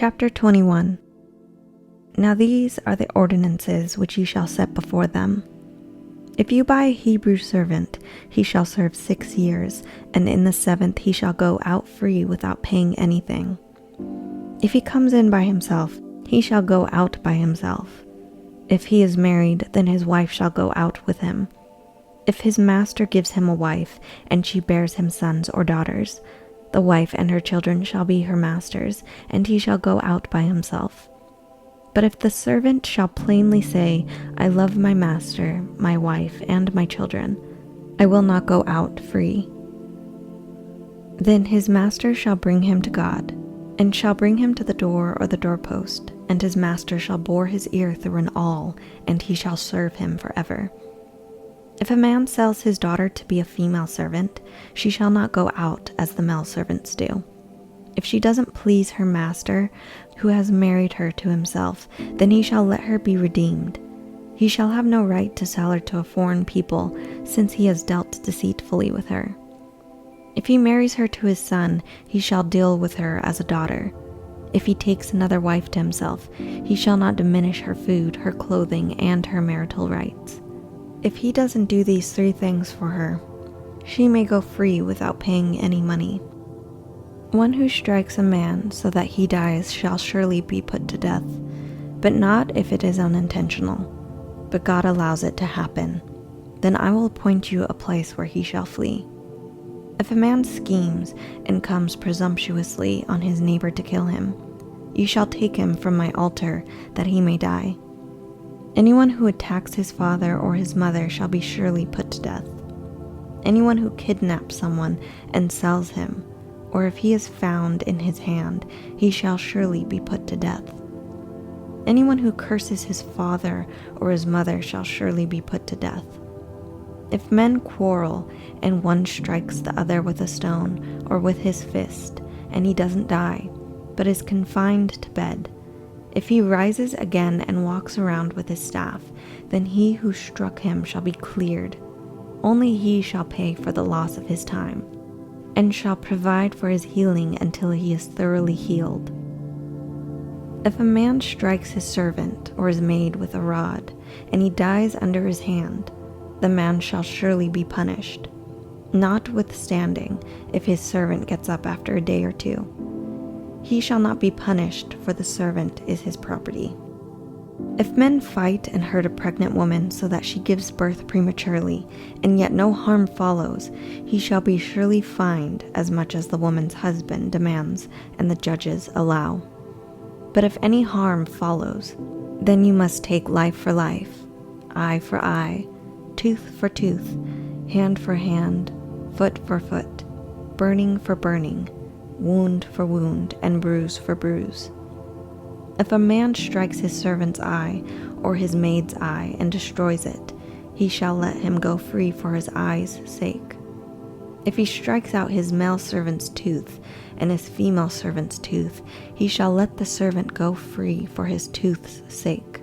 Chapter 21. Now these are the ordinances which ye shall set before them. If you buy a Hebrew servant, he shall serve 6 years, and in the 7th he shall go out free without paying anything. If he comes in by himself, he shall go out by himself. If he is married, then his wife shall go out with him. If his master gives him a wife, and she bears him sons or daughters, the wife and her children shall be her master's, and he shall go out by himself. But if the servant shall plainly say, I love my master, my wife, and my children, I will not go out free. Then his master shall bring him to God, and shall bring him to the door or the doorpost, and his master shall bore his ear through an awl, and he shall serve him forever. If a man sells his daughter to be a female servant, she shall not go out as the male servants do. If she doesn't please her master, who has married her to himself, then he shall let her be redeemed. He shall have no right to sell her to a foreign people, since he has dealt deceitfully with her. If he marries her to his son, he shall deal with her as a daughter. If he takes another wife to himself, he shall not diminish her food, her clothing, and her marital rights. If he doesn't do these 3 things for her, she may go free without paying any money. One who strikes a man so that he dies shall surely be put to death, but not if it is unintentional, but God allows it to happen. Then I will appoint you a place where he shall flee. If a man schemes and comes presumptuously on his neighbor to kill him, you shall take him from my altar that he may die. Anyone who attacks his father or his mother shall be surely put to death. Anyone who kidnaps someone and sells him, or if he is found in his hand, he shall surely be put to death. Anyone who curses his father or his mother shall surely be put to death. If men quarrel and one strikes the other with a stone or with his fist, and he doesn't die, but is confined to bed, if he rises again and walks around with his staff, then he who struck him shall be cleared. Only he shall pay for the loss of his time, and shall provide for his healing until he is thoroughly healed. If a man strikes his servant or his maid with a rod, and he dies under his hand, the man shall surely be punished, notwithstanding if his servant gets up after a day or 2. He shall not be punished, for the servant is his property. If men fight and hurt a pregnant woman so that she gives birth prematurely, and yet no harm follows, he shall be surely fined as much as the woman's husband demands and the judges allow. But if any harm follows, then you must take life for life, eye for eye, tooth for tooth, hand for hand, foot for foot, burning for burning, wound for wound, and bruise for bruise. If a man strikes his servant's eye or his maid's eye and destroys it, he shall let him go free for his eye's sake. If he strikes out his male servant's tooth and his female servant's tooth, he shall let the servant go free for his tooth's sake.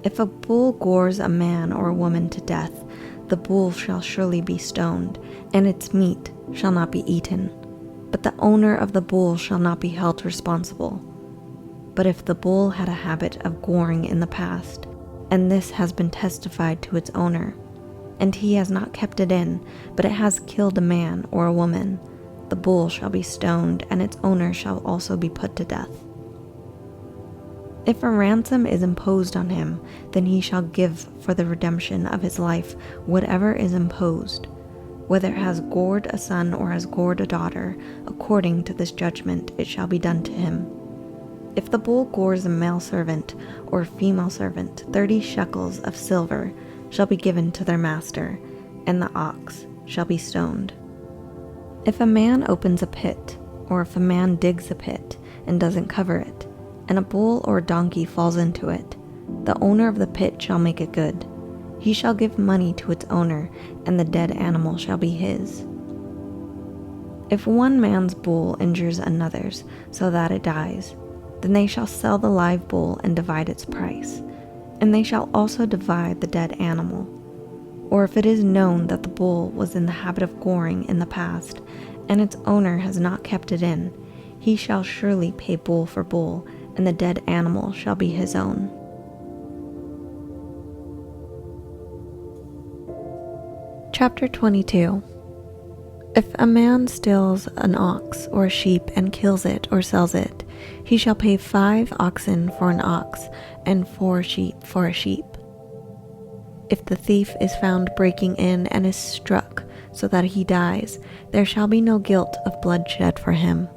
If a bull gores a man or a woman to death, the bull shall surely be stoned, and its meat shall not be eaten. But the owner of the bull shall not be held responsible. But if the bull had a habit of goring in the past, and this has been testified to its owner, and he has not kept it in, but it has killed a man or a woman, the bull shall be stoned, and its owner shall also be put to death. If a ransom is imposed on him, then he shall give for the redemption of his life whatever is imposed, whether it has gored a son or has gored a daughter, according to this judgment it shall be done to him. If the bull gores a male servant or female servant, 30 shekels of silver shall be given to their master, and the ox shall be stoned. If a man opens a pit, or if a man digs a pit and doesn't cover it, and a bull or a donkey falls into it, the owner of the pit shall make it good. He shall give money to its owner, and the dead animal shall be his. If one man's bull injures another's so that it dies, then they shall sell the live bull and divide its price, and they shall also divide the dead animal. Or if it is known that the bull was in the habit of goring in the past, and its owner has not kept it in, he shall surely pay bull for bull, and the dead animal shall be his own. Chapter 22. If a man steals an ox or a sheep and kills it or sells it, he shall pay 5 oxen for an ox and 4 sheep for a sheep. If the thief is found breaking in and is struck so that he dies, there shall be no guilt of bloodshed for him.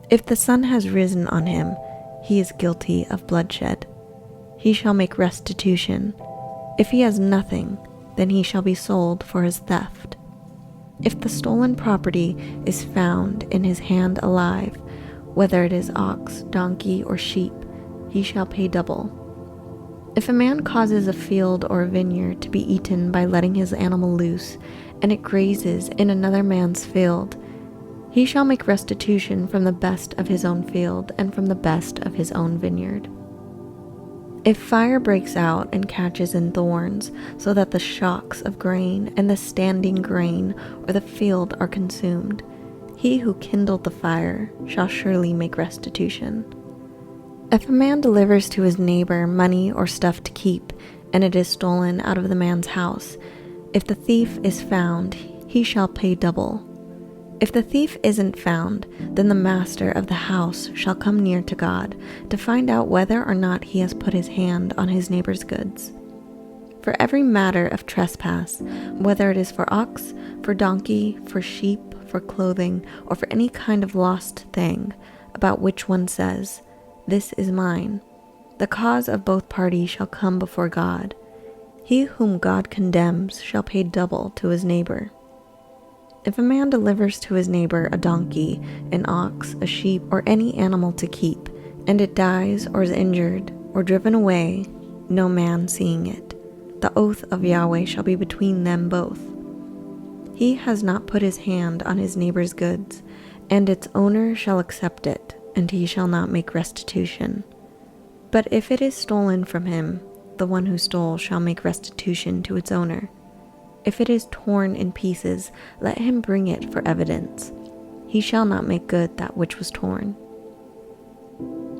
If the sun has risen on him, he is guilty of bloodshed. He shall make restitution. If he has nothing, then he shall be sold for his theft. If the stolen property is found in his hand alive, whether it is ox, donkey, or sheep, he shall pay double. If a man causes a field or a vineyard to be eaten by letting his animal loose, and it grazes in another man's field, he shall make restitution from the best of his own field and from the best of his own vineyard. If fire breaks out and catches in thorns, so that the shocks of grain and the standing grain or the field are consumed, he who kindled the fire shall surely make restitution. If a man delivers to his neighbor money or stuff to keep, and it is stolen out of the man's house, if the thief is found, he shall pay double. If the thief isn't found, then the master of the house shall come near to God to find out whether or not he has put his hand on his neighbor's goods. For every matter of trespass, whether it is for ox, for donkey, for sheep, for clothing, or for any kind of lost thing, about which one says, "This is mine," the cause of both parties shall come before God. He whom God condemns shall pay double to his neighbor. If a man delivers to his neighbor a donkey, an ox, a sheep, or any animal to keep, and it dies or is injured or driven away, no man seeing it, the oath of Yahweh shall be between them both. He has not put his hand on his neighbor's goods, and its owner shall accept it, and he shall not make restitution. But if it is stolen from him, the one who stole shall make restitution to its owner. If it is torn in pieces, let him bring it for evidence. He shall not make good that which was torn.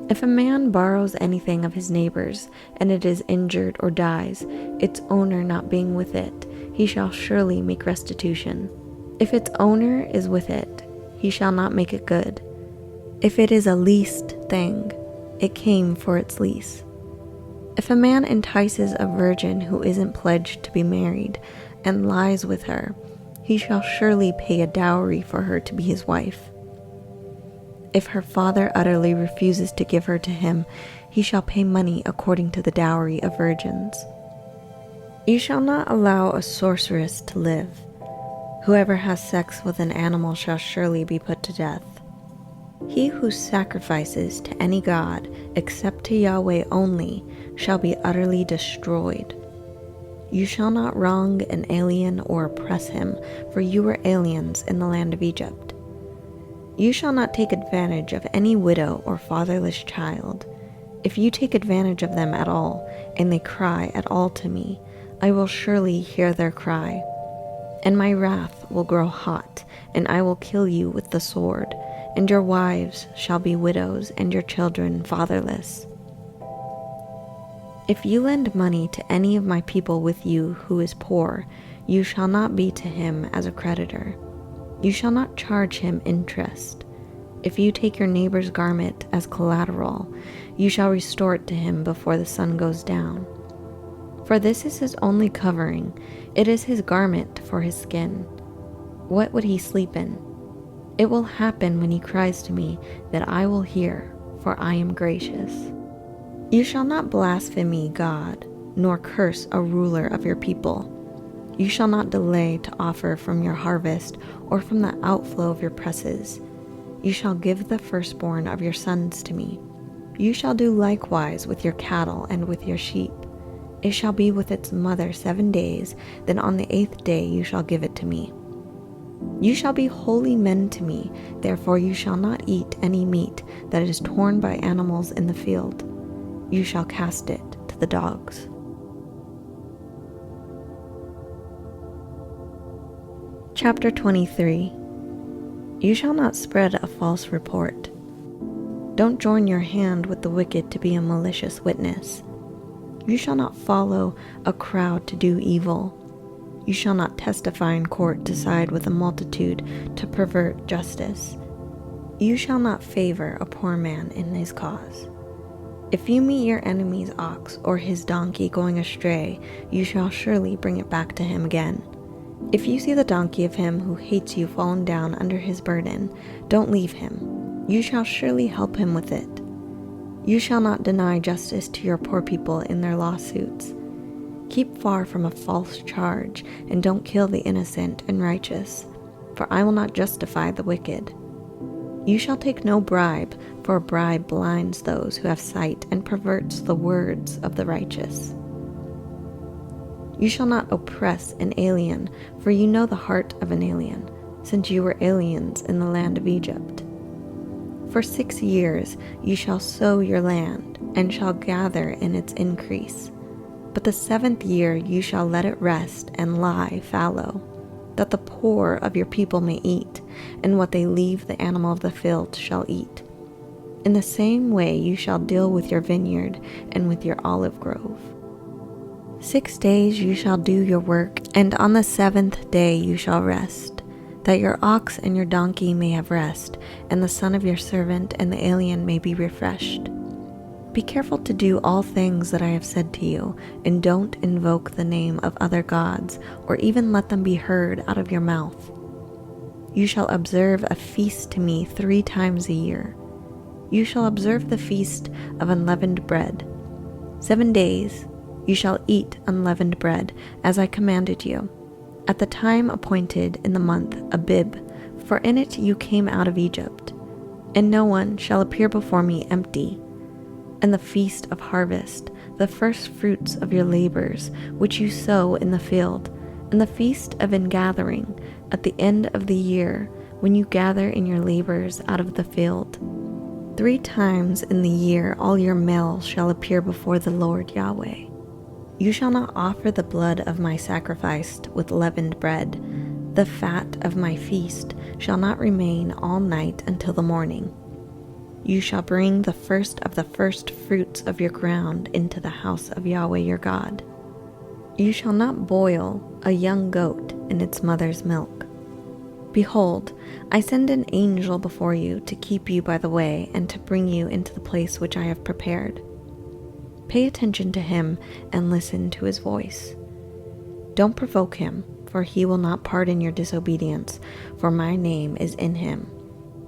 If a man borrows anything of his neighbor's, and it is injured or dies, its owner not being with it, he shall surely make restitution. If its owner is with it, he shall not make it good. If it is a leased thing, it came for its lease. If a man entices a virgin who isn't pledged to be married, and lies with her, he shall surely pay a dowry for her to be his wife. If her father utterly refuses to give her to him, he shall pay money according to the dowry of virgins. You shall not allow a sorceress to live. Whoever has sex with an animal shall surely be put to death. He who sacrifices to any god except to Yahweh only shall be utterly destroyed. You shall not wrong an alien or oppress him, for you were aliens in the land of Egypt. You shall not take advantage of any widow or fatherless child. If you take advantage of them at all, and they cry at all to me, I will surely hear their cry. And my wrath will grow hot, and I will kill you with the sword, and your wives shall be widows, and your children fatherless. If you lend money to any of my people with you who is poor, you shall not be to him as a creditor. You shall not charge him interest. If you take your neighbor's garment as collateral, you shall restore it to him before the sun goes down. For this is his only covering, it is his garment for his skin. What would he sleep in? It will happen when he cries to me that I will hear, for I am gracious. You shall not blaspheme God, nor curse a ruler of your people. You shall not delay to offer from your harvest or from the outflow of your presses. You shall give the firstborn of your sons to me. You shall do likewise with your cattle and with your sheep. It shall be with its mother 7 days, then on the 8th day you shall give it to me. You shall be holy men to me, therefore you shall not eat any meat that is torn by animals in the field. You shall cast it to the dogs. Chapter 23. You shall not spread a false report. Don't join your hand with the wicked to be a malicious witness. You shall not follow a crowd to do evil. You shall not testify in court to side with a multitude to pervert justice. You shall not favor a poor man in his cause. If you meet your enemy's ox or his donkey going astray, you shall surely bring it back to him again. If you see the donkey of him who hates you fallen down under his burden, don't leave him. You shall surely help him with it. You shall not deny justice to your poor people in their lawsuits. Keep far from a false charge, and don't kill the innocent and righteous, for I will not justify the wicked. You shall take no bribe, for a bribe blinds those who have sight and perverts the words of the righteous. You shall not oppress an alien, for you know the heart of an alien, since you were aliens in the land of Egypt. For 6 years you shall sow your land, and shall gather in its increase. But the 7th year you shall let it rest and lie fallow, that the poor of your people may eat, and what they leave the animal of the field shall eat. In the same way you shall deal with your vineyard and with your olive grove. 6 days you shall do your work, and on the 7th day you shall rest, that your ox and your donkey may have rest, and the son of your servant and the alien may be refreshed. Be careful to do all things that I have said to you, and don't invoke the name of other gods, or even let them be heard out of your mouth. You shall observe a feast to me 3 times a year. You shall observe the feast of unleavened bread. 7 days you shall eat unleavened bread, as I commanded you, at the time appointed in the month Abib, for in it you came out of Egypt. And no one shall appear before me empty. And the feast of harvest, the first fruits of your labors, which you sow in the field, and the feast of ingathering, at the end of the year, when you gather in your labors out of the field. 3 times in the year all your males shall appear before the Lord Yahweh. You shall not offer the blood of my sacrifice with leavened bread. The fat of my feast shall not remain all night until the morning. You shall bring the first of the first fruits of your ground into the house of Yahweh your God. You shall not boil a young goat in its mother's milk. Behold, I send an angel before you to keep you by the way and to bring you into the place which I have prepared. Pay attention to him and listen to his voice. Don't provoke him, for he will not pardon your disobedience, for my name is in him.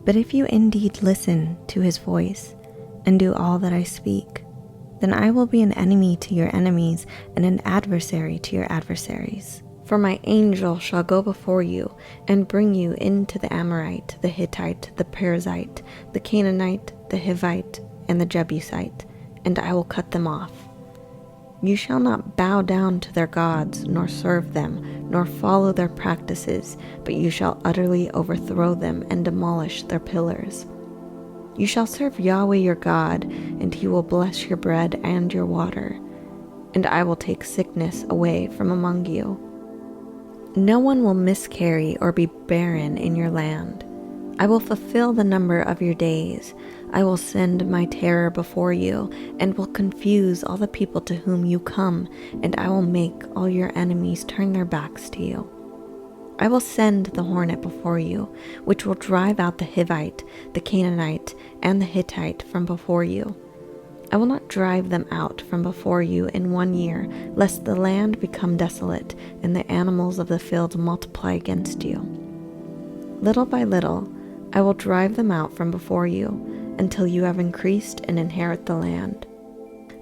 But if you indeed listen to his voice and do all that I speak, then I will be an enemy to your enemies and an adversary to your adversaries. For my angel shall go before you and bring you into the Amorite, the Hittite, the Perizzite, the Canaanite, the Hivite, and the Jebusite, and I will cut them off. You shall not bow down to their gods, nor serve them, nor follow their practices, but you shall utterly overthrow them and demolish their pillars. You shall serve Yahweh your God, and he will bless your bread and your water, and I will take sickness away from among you. No one will miscarry or be barren in your land. I will fulfill the number of your days. I will send my terror before you, and will confuse all the people to whom you come, and I will make all your enemies turn their backs to you. I will send the hornet before you, which will drive out the Hivite, the Canaanite, and the Hittite from before you. I will not drive them out from before you in 1 year, lest the land become desolate, and the animals of the field multiply against you. Little by little, I will drive them out from before you, until you have increased and inherit the land.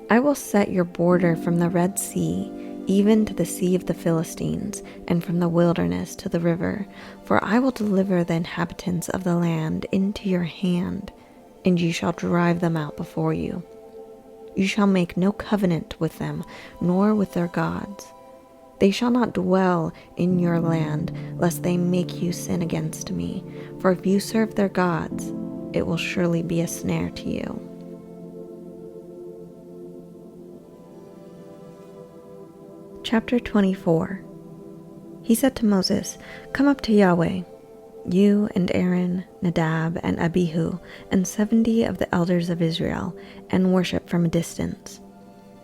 I will set your border from the Red Sea, even to the sea of the Philistines, and from the wilderness to the river, for I will deliver the inhabitants of the land into your hand, and you shall drive them out before you. You shall make no covenant with them, nor with their gods. They shall not dwell in your land, lest they make you sin against me. For if you serve their gods, it will surely be a snare to you. Chapter 24. He said to Moses, "Come up to Yahweh." You and Aaron, Nadab, and Abihu, and 70 of the elders of Israel, and worship from a distance.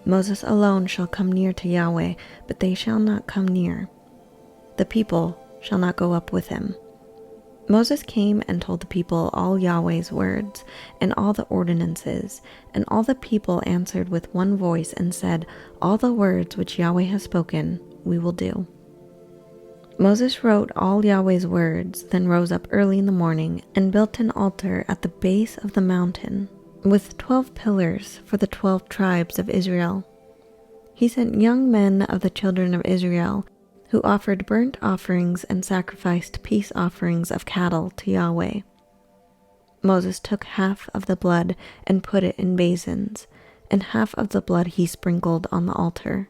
Moses alone shall come near to Yahweh, but they shall not come near. The people shall not go up with him. Moses came and told the people all Yahweh's words, and all the ordinances, and all the people answered with one voice and said, All the words which Yahweh has spoken, we will do. Moses wrote all Yahweh's words, then rose up early in the morning, and built an altar at the base of the mountain, with 12 pillars for the 12 tribes of Israel. He sent young men of the children of Israel, who offered burnt offerings and sacrificed peace offerings of cattle to Yahweh. Moses took half of the blood and put it in basins, and half of the blood he sprinkled on the altar.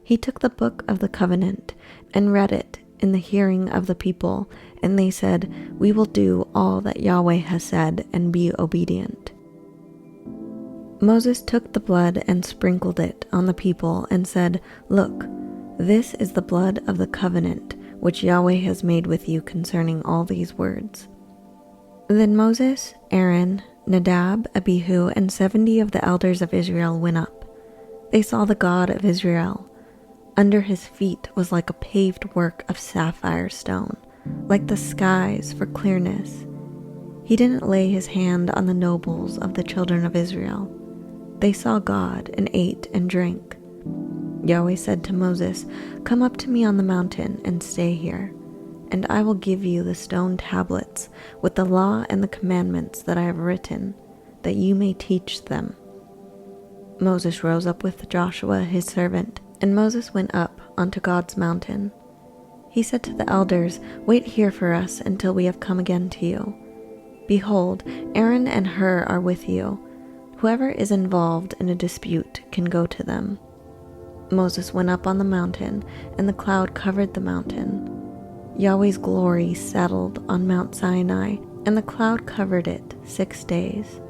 He took the book of the covenant and read it in the hearing of the people, and they said, We will do all that Yahweh has said and be obedient. Moses took the blood and sprinkled it on the people and said, Look, this is the blood of the covenant which Yahweh has made with you concerning all these words. Then Moses, Aaron, Nadab, Abihu, and 70 of the elders of Israel went up. They saw the God of Israel. Under his feet was like a paved work of sapphire stone, like the skies for clearness. He didn't lay his hand on the nobles of the children of Israel. They saw God and ate and drank. Yahweh said to Moses, Come up to me on the mountain and stay here, and I will give you the stone tablets with the law and the commandments that I have written, that you may teach them. Moses rose up with Joshua his servant, and Moses went up onto God's mountain. He said to the elders, Wait here for us until we have come again to you. Behold, Aaron and Hur are with you. Whoever is involved in a dispute can go to them. Moses went up on the mountain, and the cloud covered the mountain. Yahweh's glory settled on Mount Sinai, and the cloud covered it 6 days.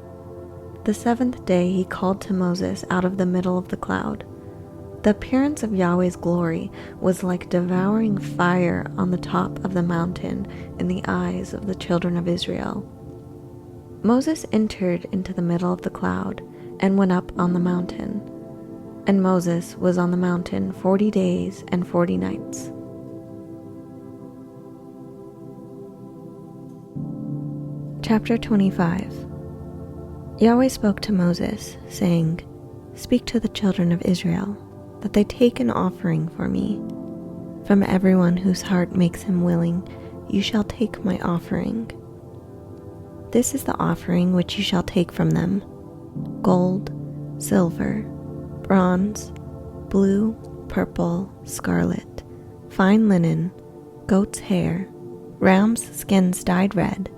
The 7th day he called to Moses out of the middle of the cloud. The appearance of Yahweh's glory was like devouring fire on the top of the mountain in the eyes of the children of Israel. Moses entered into the middle of the cloud and went up on the mountain. And Moses was on the mountain 40 days and 40 nights. Chapter 25. Yahweh spoke to Moses, saying, Speak to the children of Israel, that they take an offering for me. From everyone whose heart makes him willing, you shall take my offering. This is the offering which you shall take from them: gold, silver, bronze, blue, purple, scarlet, fine linen, goat's hair, ram's skins dyed red,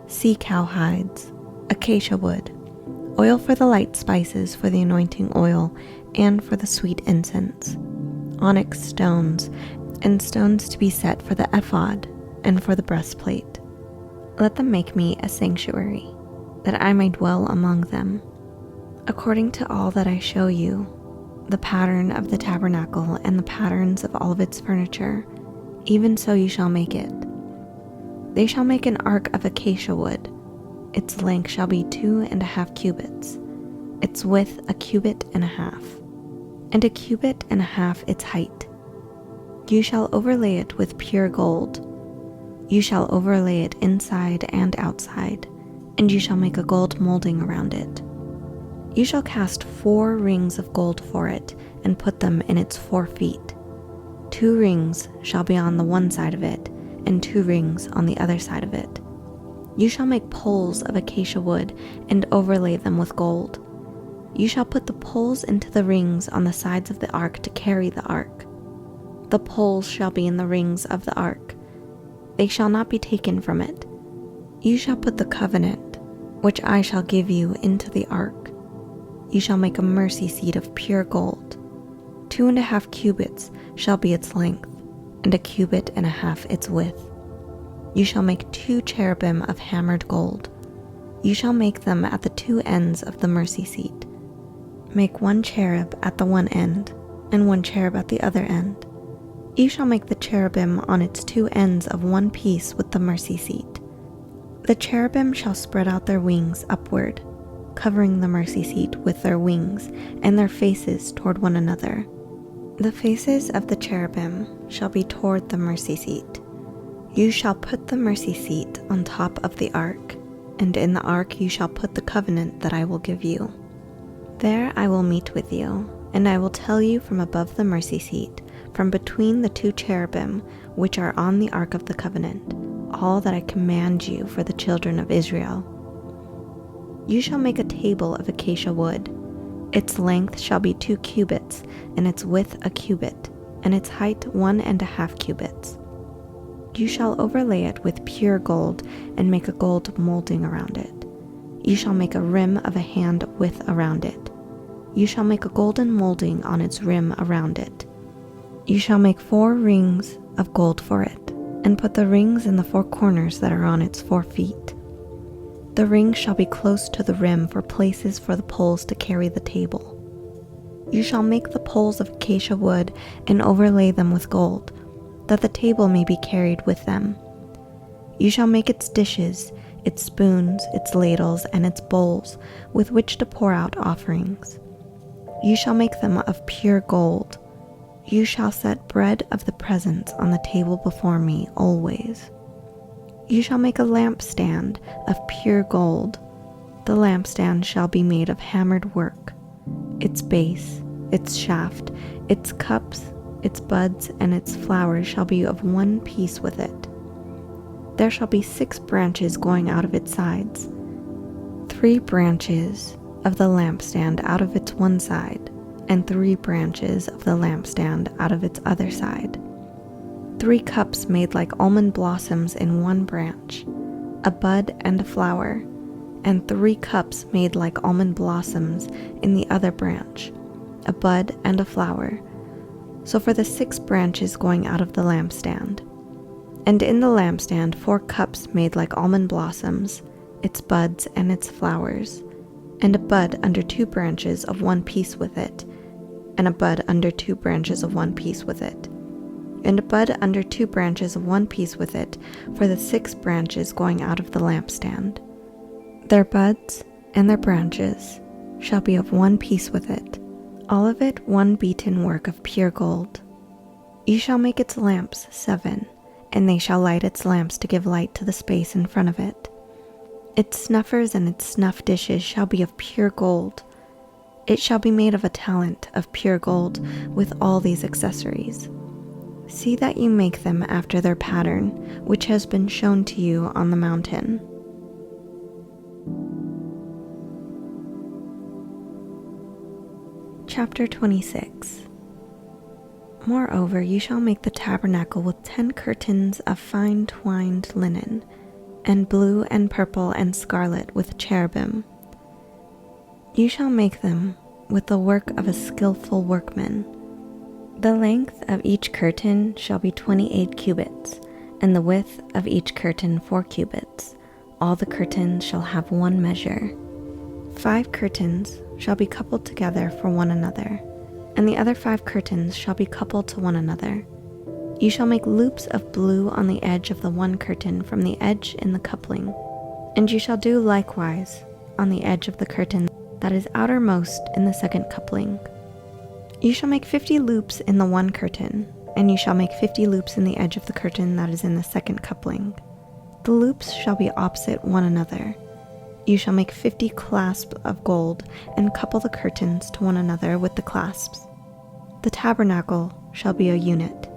sea cow hides, acacia wood, oil for the light spices for the anointing oil and for the sweet incense, onyx stones, and stones to be set for the ephod and for the breastplate. Let them make me a sanctuary, that I may dwell among them. According to all that I show you, the pattern of the tabernacle and the patterns of all of its furniture, even so you shall make it. They shall make an ark of acacia wood. Its length shall be 2.5 cubits, its width 1.5 cubits, and 1.5 cubits its height. You shall overlay it with pure gold. You shall overlay it inside and outside, and you shall make a gold molding around it. You shall cast 4 rings of gold for it, and put them in its 4 feet. 2 rings shall be on the one side of it, and 2 rings on the other side of it. You shall make poles of acacia wood, and overlay them with gold. You shall put the poles into the rings on the sides of the ark to carry the ark. The poles shall be in the rings of the ark. They shall not be taken from it. You shall put the covenant, which I shall give you, into the ark. You shall make a mercy seat of pure gold. 2.5 cubits shall be its length, and 1.5 cubits its width. You shall make 2 cherubim of hammered gold. You shall make them at the 2 ends of the mercy seat. Make 1 cherub at the one end, and 1 cherub at the other end. You shall make the cherubim on its two ends of one piece with the mercy seat. The cherubim shall spread out their wings upward, covering the mercy seat with their wings, and their faces toward one another. The faces of the cherubim shall be toward the mercy seat. You shall put the mercy seat on top of the ark, and in the ark you shall put the covenant that I will give you. There I will meet with you, and I will tell you from above the mercy seat, from between the two cherubim which are on the ark of the covenant, all that I command you for the children of Israel. You shall make a table of acacia wood. Its length shall be 2 cubits, and its width a cubit, and its height 1.5 cubits. You shall overlay it with pure gold, and make a gold molding around it. You shall make a rim of a hand width around it. You shall make a golden molding on its rim around it. You shall make 4 rings of gold for it, and put the rings in the 4 corners that are on its 4 feet. The rings shall be close to the rim for places for the poles to carry the table. You shall make the poles of acacia wood and overlay them with gold, that the table may be carried with them. You shall make its dishes, its spoons, its ladles, and its bowls with which to pour out offerings. You shall make them of pure gold. You shall set bread of the presence on the table before me always. You shall make a lampstand of pure gold. The lampstand shall be made of hammered work. Its base, its shaft, its cups, its buds, and its flowers shall be of one piece with it. There shall be 6 branches going out of its sides, 3 branches of the lampstand out of its one side, and 3 branches of the lampstand out of its other side. 3 cups made like almond blossoms in one branch, a bud and a flower, and 3 cups made like almond blossoms in the other branch, a bud and a flower. So for the 6 branches going out of the lampstand. And in the lampstand 4 cups made like almond blossoms, its buds and its flowers, and a bud under 2 branches of one piece with it, and a bud under 2 branches of one piece with it, and a bud under 2 branches of one piece with it for the 6 branches going out of the lampstand. Their buds and their branches shall be of one piece with it, all of it one beaten work of pure gold. You shall make its lamps 7, and they shall light its lamps to give light to the space in front of it. Its snuffers and its snuff dishes shall be of pure gold. It shall be made of a talent of pure gold with all these accessories. See that you make them after their pattern, which has been shown to you on the mountain. Chapter 26. Moreover, you shall make the tabernacle with 10 curtains of fine twined linen, and blue and purple and scarlet with cherubim. You shall make them with the work of a skillful workman. The length of each curtain shall be 28 cubits, and the width of each curtain 4 cubits. All the curtains shall have one measure. 5 curtains shall be coupled together for one another, and the other 5 curtains shall be coupled to one another. You shall make loops of blue on the edge of the one curtain from the edge in the coupling, and you shall do likewise on the edge of the curtain that is outermost in the second coupling. You shall make 50 loops in the one curtain, and you shall make 50 loops in the edge of the curtain that is in the second coupling. The loops shall be opposite one another. You shall make 50 clasps of gold, and couple the curtains to one another with the clasps. The tabernacle shall be a unit.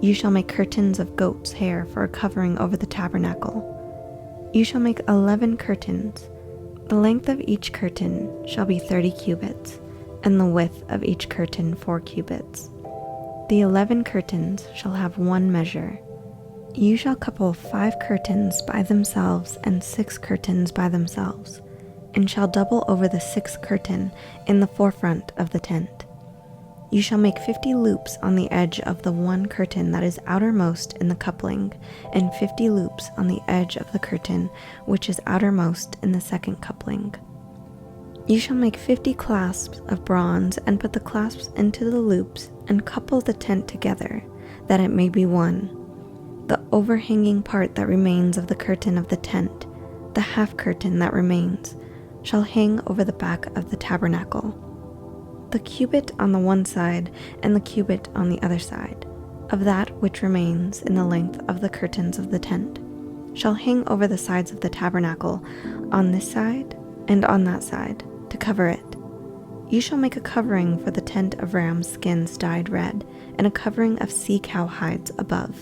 You shall make curtains of goat's hair for a covering over the tabernacle. You shall make 11 curtains. The length of each curtain shall be 30 cubits, and the width of each curtain 4 cubits. The 11 curtains shall have one measure. You shall couple 5 curtains by themselves and 6 curtains by themselves, and shall double over the 6th curtain in the forefront of the tent. You shall make 50 loops on the edge of the one curtain that is outermost in the coupling, and 50 loops on the edge of the curtain which is outermost in the second coupling. You shall make 50 clasps of bronze, and put the clasps into the loops, and couple the tent together, that it may be one. The overhanging part that remains of the curtain of the tent, the half curtain that remains, shall hang over the back of the tabernacle. The cubit on the one side and the cubit on the other side, of that which remains in the length of the curtains of the tent, shall hang over the sides of the tabernacle on this side and on that side, to cover it. You shall make a covering for the tent of ram skins dyed red, and a covering of sea-cow hides above.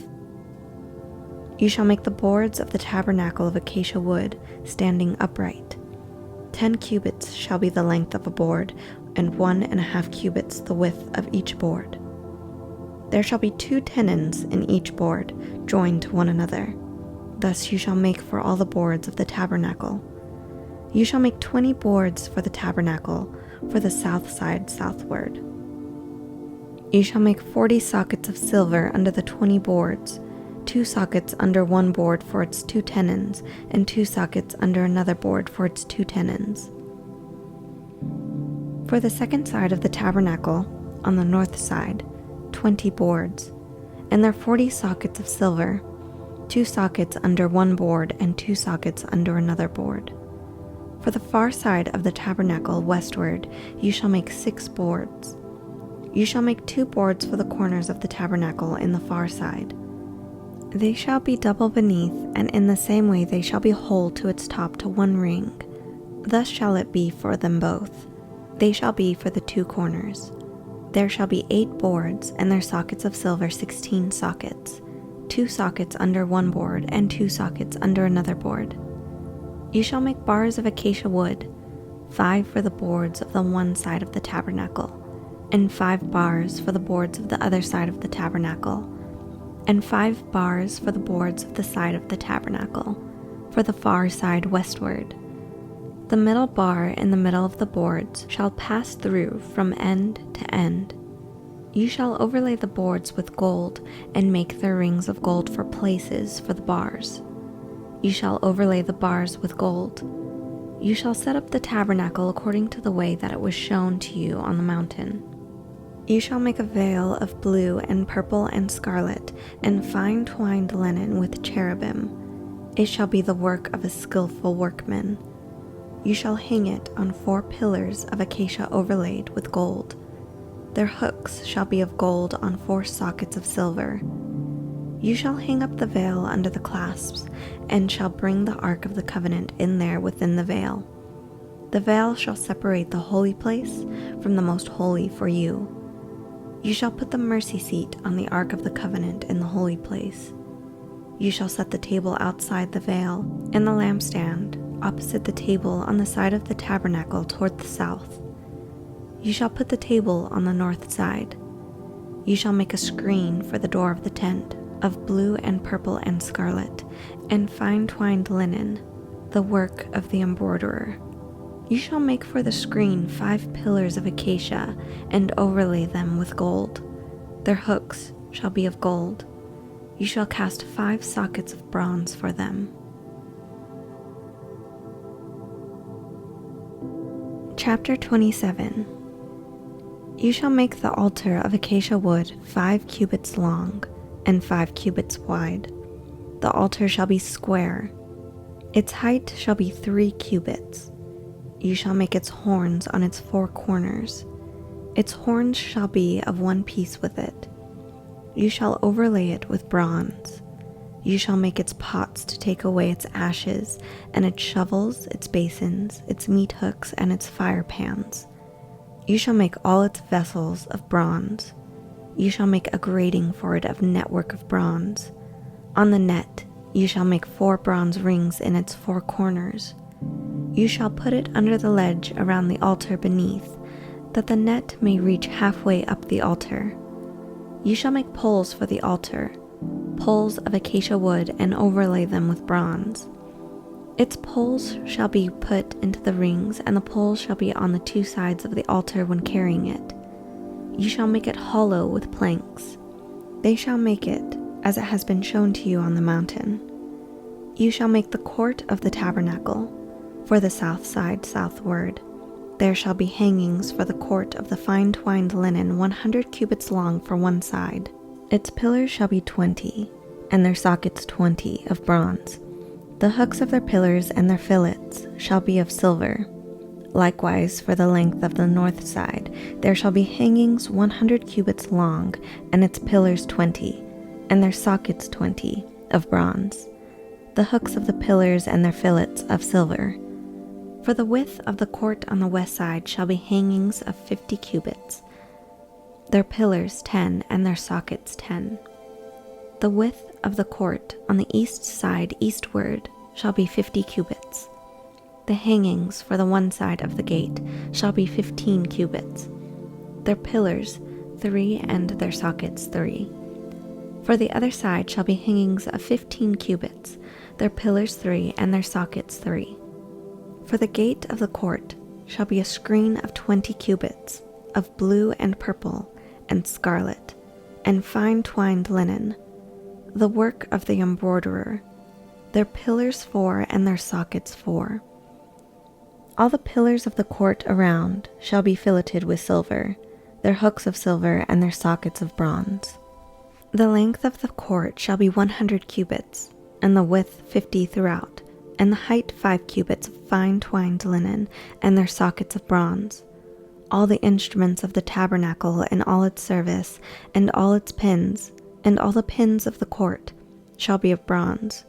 You shall make the boards of the tabernacle of acacia wood, standing upright. 10 cubits shall be the length of a board, and 1.5 cubits the width of each board. There shall be 2 tenons in each board, joined to one another. Thus you shall make for all the boards of the tabernacle. You shall make 20 boards for the tabernacle, for the south side southward. You shall make 40 sockets of silver under the 20 boards, 2 sockets under one board for its 2 tenons, and 2 sockets under another board for its 2 tenons. For the second side of the tabernacle, on the north side, 20 boards, and their 40 sockets of silver, 2 sockets under one board and 2 sockets under another board. For the far side of the tabernacle westward, you shall make 6 boards. You shall make 2 boards for the corners of the tabernacle in the far side. They shall be double beneath, and in the same way they shall be whole to its top to one ring. Thus shall it be for them both. They shall be for the 2 corners. There shall be 8 boards, and their sockets of silver 16 sockets, 2 sockets under one board and 2 sockets under another board. You shall make bars of acacia wood, 5 for the boards of the one side of the tabernacle, and 5 bars for the boards of the other side of the tabernacle, and 5 bars for the boards of the side of the tabernacle, for the far side westward. The middle bar in the middle of the boards shall pass through from end to end. You shall overlay the boards with gold, and make their rings of gold for places for the bars. You shall overlay the bars with gold. You shall set up the tabernacle according to the way that it was shown to you on the mountain. You shall make a veil of blue and purple and scarlet, and fine twined linen with cherubim. It shall be the work of a skillful workman. You shall hang it on 4 pillars of acacia overlaid with gold. Their hooks shall be of gold on 4 sockets of silver. You shall hang up the veil under the clasps, and shall bring the ark of the covenant in there within the veil. The veil shall separate the holy place from the most holy for you. You shall put the mercy seat on the ark of the covenant in the holy place. You shall set the table outside the veil, and the lampstand opposite the table on the side of the tabernacle toward the south. You shall put the table on the north side. You shall make a screen for the door of the tent, of blue and purple and scarlet, and fine twined linen, the work of the embroiderer. You shall make for the screen 5 pillars of acacia, and overlay them with gold. Their hooks shall be of gold. You shall cast 5 sockets of bronze for them. Chapter 27. You shall make the altar of acacia wood 5 cubits long, and 5 cubits wide. The altar shall be square. Its height shall be 3 cubits. You shall make its horns on its 4 corners. Its horns shall be of one piece with it. You shall overlay it with bronze. You shall make its pots to take away its ashes, and its shovels, its basins, its meat hooks, and its fire pans. You shall make all its vessels of bronze. You shall make a grating for it of network of bronze. On the net you shall make 4 bronze rings in its 4 corners. You shall put it under the ledge around the altar beneath, that the net may reach halfway up the altar. You shall make poles for the altar, poles of acacia wood, and overlay them with bronze. Its poles shall be put into the rings, and the poles shall be on the 2 sides of the altar when carrying it. You shall make it hollow with planks. They shall make it as it has been shown to you on the mountain. You shall make the court of the tabernacle. For the south side southward, there shall be hangings for the court of the fine twined linen 100 cubits long for one side. Its pillars shall be 20, and their sockets 20 of bronze. The hooks of their pillars and their fillets shall be of silver. Likewise, for the length of the north side, there shall be hangings 100 cubits long, and its pillars 20, and their sockets 20 of bronze. The hooks of the pillars and their fillets of silver. For the width of the court on the west side shall be hangings of 50 cubits. Their pillars 10, and their sockets 10. The width of the court on the east side eastward shall be 50 cubits. The hangings for the one side of the gate shall be 15 cubits. Their pillars 3, and their sockets 3. For the other side shall be hangings of 15 cubits, their pillars 3, and their sockets 3. For the gate of the court shall be a screen of 20 cubits, of blue and purple and scarlet, and fine twined linen, the work of the embroiderer, their pillars 4, and their sockets 4. All the pillars of the court around shall be filleted with silver, their hooks of silver, and their sockets of bronze. The length of the court shall be 100 cubits, and the width 50 throughout, and the height 5 cubits of fine twined linen, and their sockets of bronze. All the instruments of the tabernacle, and all its service, and all its pins, and all the pins of the court, shall be of bronze.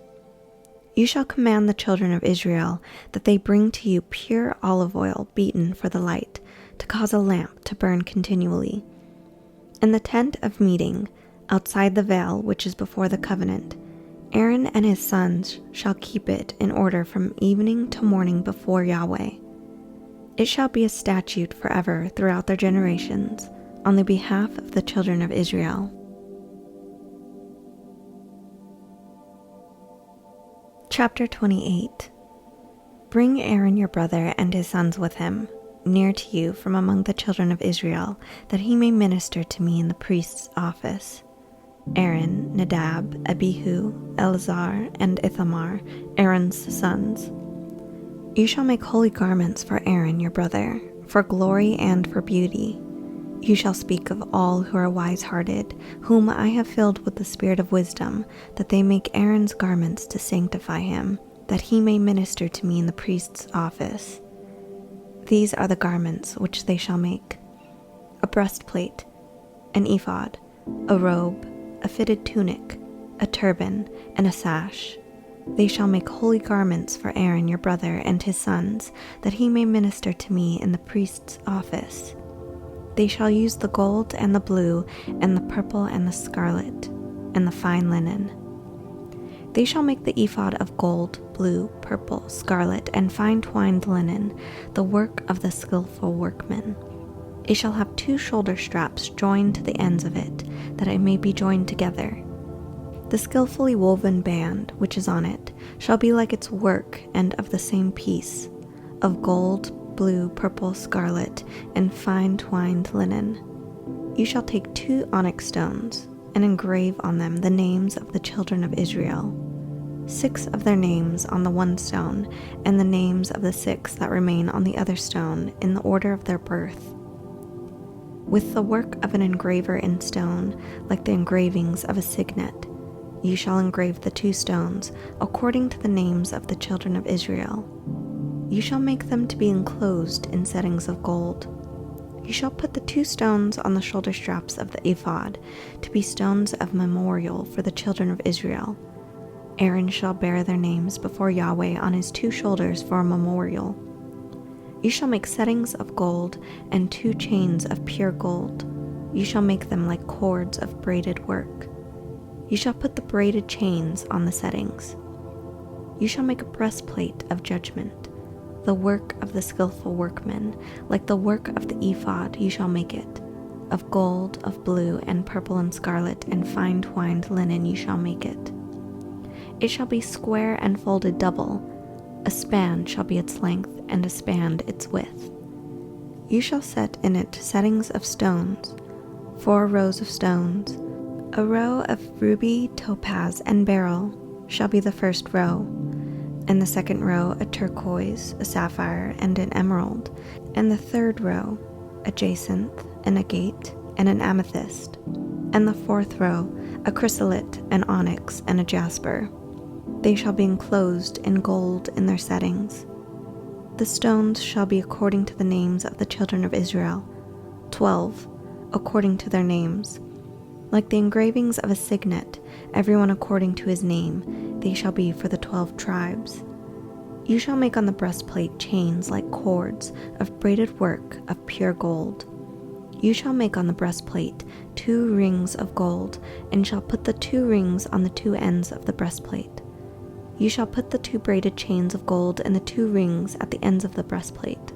You shall command the children of Israel that they bring to you pure olive oil beaten for the light, to cause a lamp to burn continually. In the tent of meeting, outside the veil which is before the covenant, Aaron and his sons shall keep it in order from evening to morning before Yahweh. It shall be a statute forever throughout their generations, on the behalf of the children of Israel. Chapter 28. Bring Aaron your brother and his sons with him, near to you from among the children of Israel, that he may minister to me in the priest's office. Aaron, Nadab, Abihu, Eleazar, and Ithamar, Aaron's sons. You shall make holy garments for Aaron your brother, for glory and for beauty. You shall speak of all who are wise-hearted, whom I have filled with the spirit of wisdom, that they make Aaron's garments to sanctify him, that he may minister to me in the priest's office. These are the garments which they shall make: a breastplate, an ephod, a robe, a fitted tunic, a turban, and a sash. They shall make holy garments for Aaron your brother and his sons, that he may minister to me in the priest's office. They shall use the gold and the blue and the purple and the scarlet and the fine linen. They shall make the ephod of gold, blue, purple, scarlet, and fine twined linen, the work of the skillful workman. It shall have 2 shoulder straps joined to the ends of it, that it may be joined together. The skillfully woven band which is on it shall be like its work and of the same piece, of gold, blue, purple, scarlet, and fine twined linen. You shall take 2 onyx stones, and engrave on them the names of the children of Israel, 6 of their names on the one stone, and the names of the 6 that remain on the other stone in the order of their birth. With the work of an engraver in stone, like the engravings of a signet, you shall engrave the 2 stones, according to the names of the children of Israel. You shall make them to be enclosed in settings of gold. You shall put the 2 stones on the shoulder straps of the ephod, to be stones of memorial for the children of Israel. Aaron shall bear their names before Yahweh on his 2 shoulders for a memorial. You shall make settings of gold and 2 chains of pure gold. You shall make them like cords of braided work. You shall put the braided chains on the settings. You shall make a breastplate of judgment, the work of the skillful workman, like the work of the ephod you shall make it. Of gold, of blue, and purple, and scarlet, and fine twined linen you shall make it. It shall be square and folded double. A span shall be its length, and a span its width. You shall set in it settings of stones, 4 rows of stones. A row of ruby, topaz, and beryl shall be the first row, and the second row a turquoise, a sapphire, and an emerald, and the third row a jacinth, an agate, and an amethyst. and the fourth row a chrysolite, an onyx, and a jasper. They shall be enclosed in gold in their settings. The stones shall be according to the names of the children of Israel, 12, according to their names. Like the engravings of a signet, everyone according to his name, they shall be for the 12 tribes. You shall make on the breastplate chains like cords of braided work of pure gold. You shall make on the breastplate 2 rings of gold, and shall put the 2 rings on the 2 ends of the breastplate. You shall put the 2 braided chains of gold and the 2 rings at the ends of the breastplate.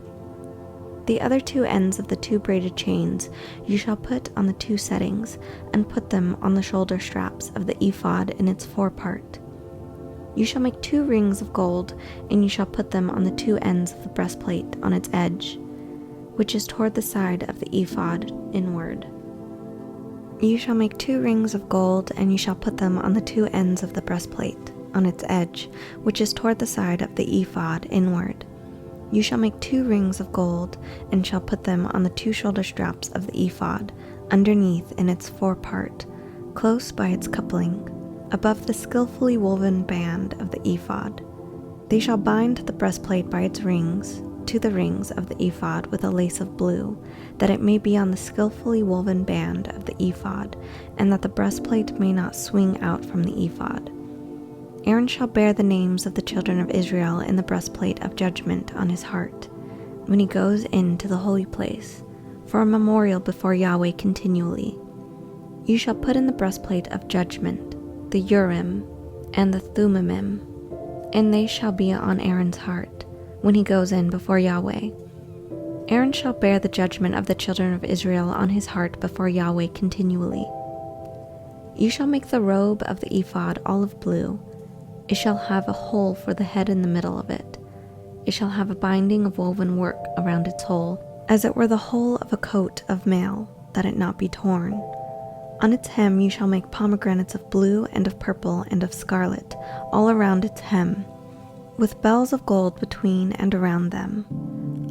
The other 2 ends of the 2 braided chains you shall put on the 2 settings, and put them on the shoulder straps of the ephod in its forepart. You shall make 2 rings of gold, and you shall put them on the 2 ends of the breastplate on its edge, which is toward the side of the ephod inward. You shall make 2 rings of gold, and you shall put them on the 2 ends of the breastplate on its edge, which is toward the side of the ephod inward. You shall make 2 rings of gold, and shall put them on the 2 shoulder straps of the ephod, underneath in its forepart, close by its coupling, above the skillfully woven band of the ephod. They shall bind the breastplate by its rings to the rings of the ephod with a lace of blue, that it may be on the skillfully woven band of the ephod, and that the breastplate may not swing out from the ephod. Aaron shall bear the names of the children of Israel in the breastplate of judgment on his heart, when he goes into the holy place, for a memorial before Yahweh continually. You shall put in the breastplate of judgment the Urim and the Thummim, and they shall be on Aaron's heart, when he goes in before Yahweh. Aaron shall bear the judgment of the children of Israel on his heart before Yahweh continually. You shall make the robe of the ephod olive blue. It shall have a hole for the head in the middle of it. It shall have a binding of woven work around its hole, as it were the hole of a coat of mail, that it not be torn. On its hem you shall make pomegranates of blue and of purple and of scarlet, all around its hem, with bells of gold between and around them,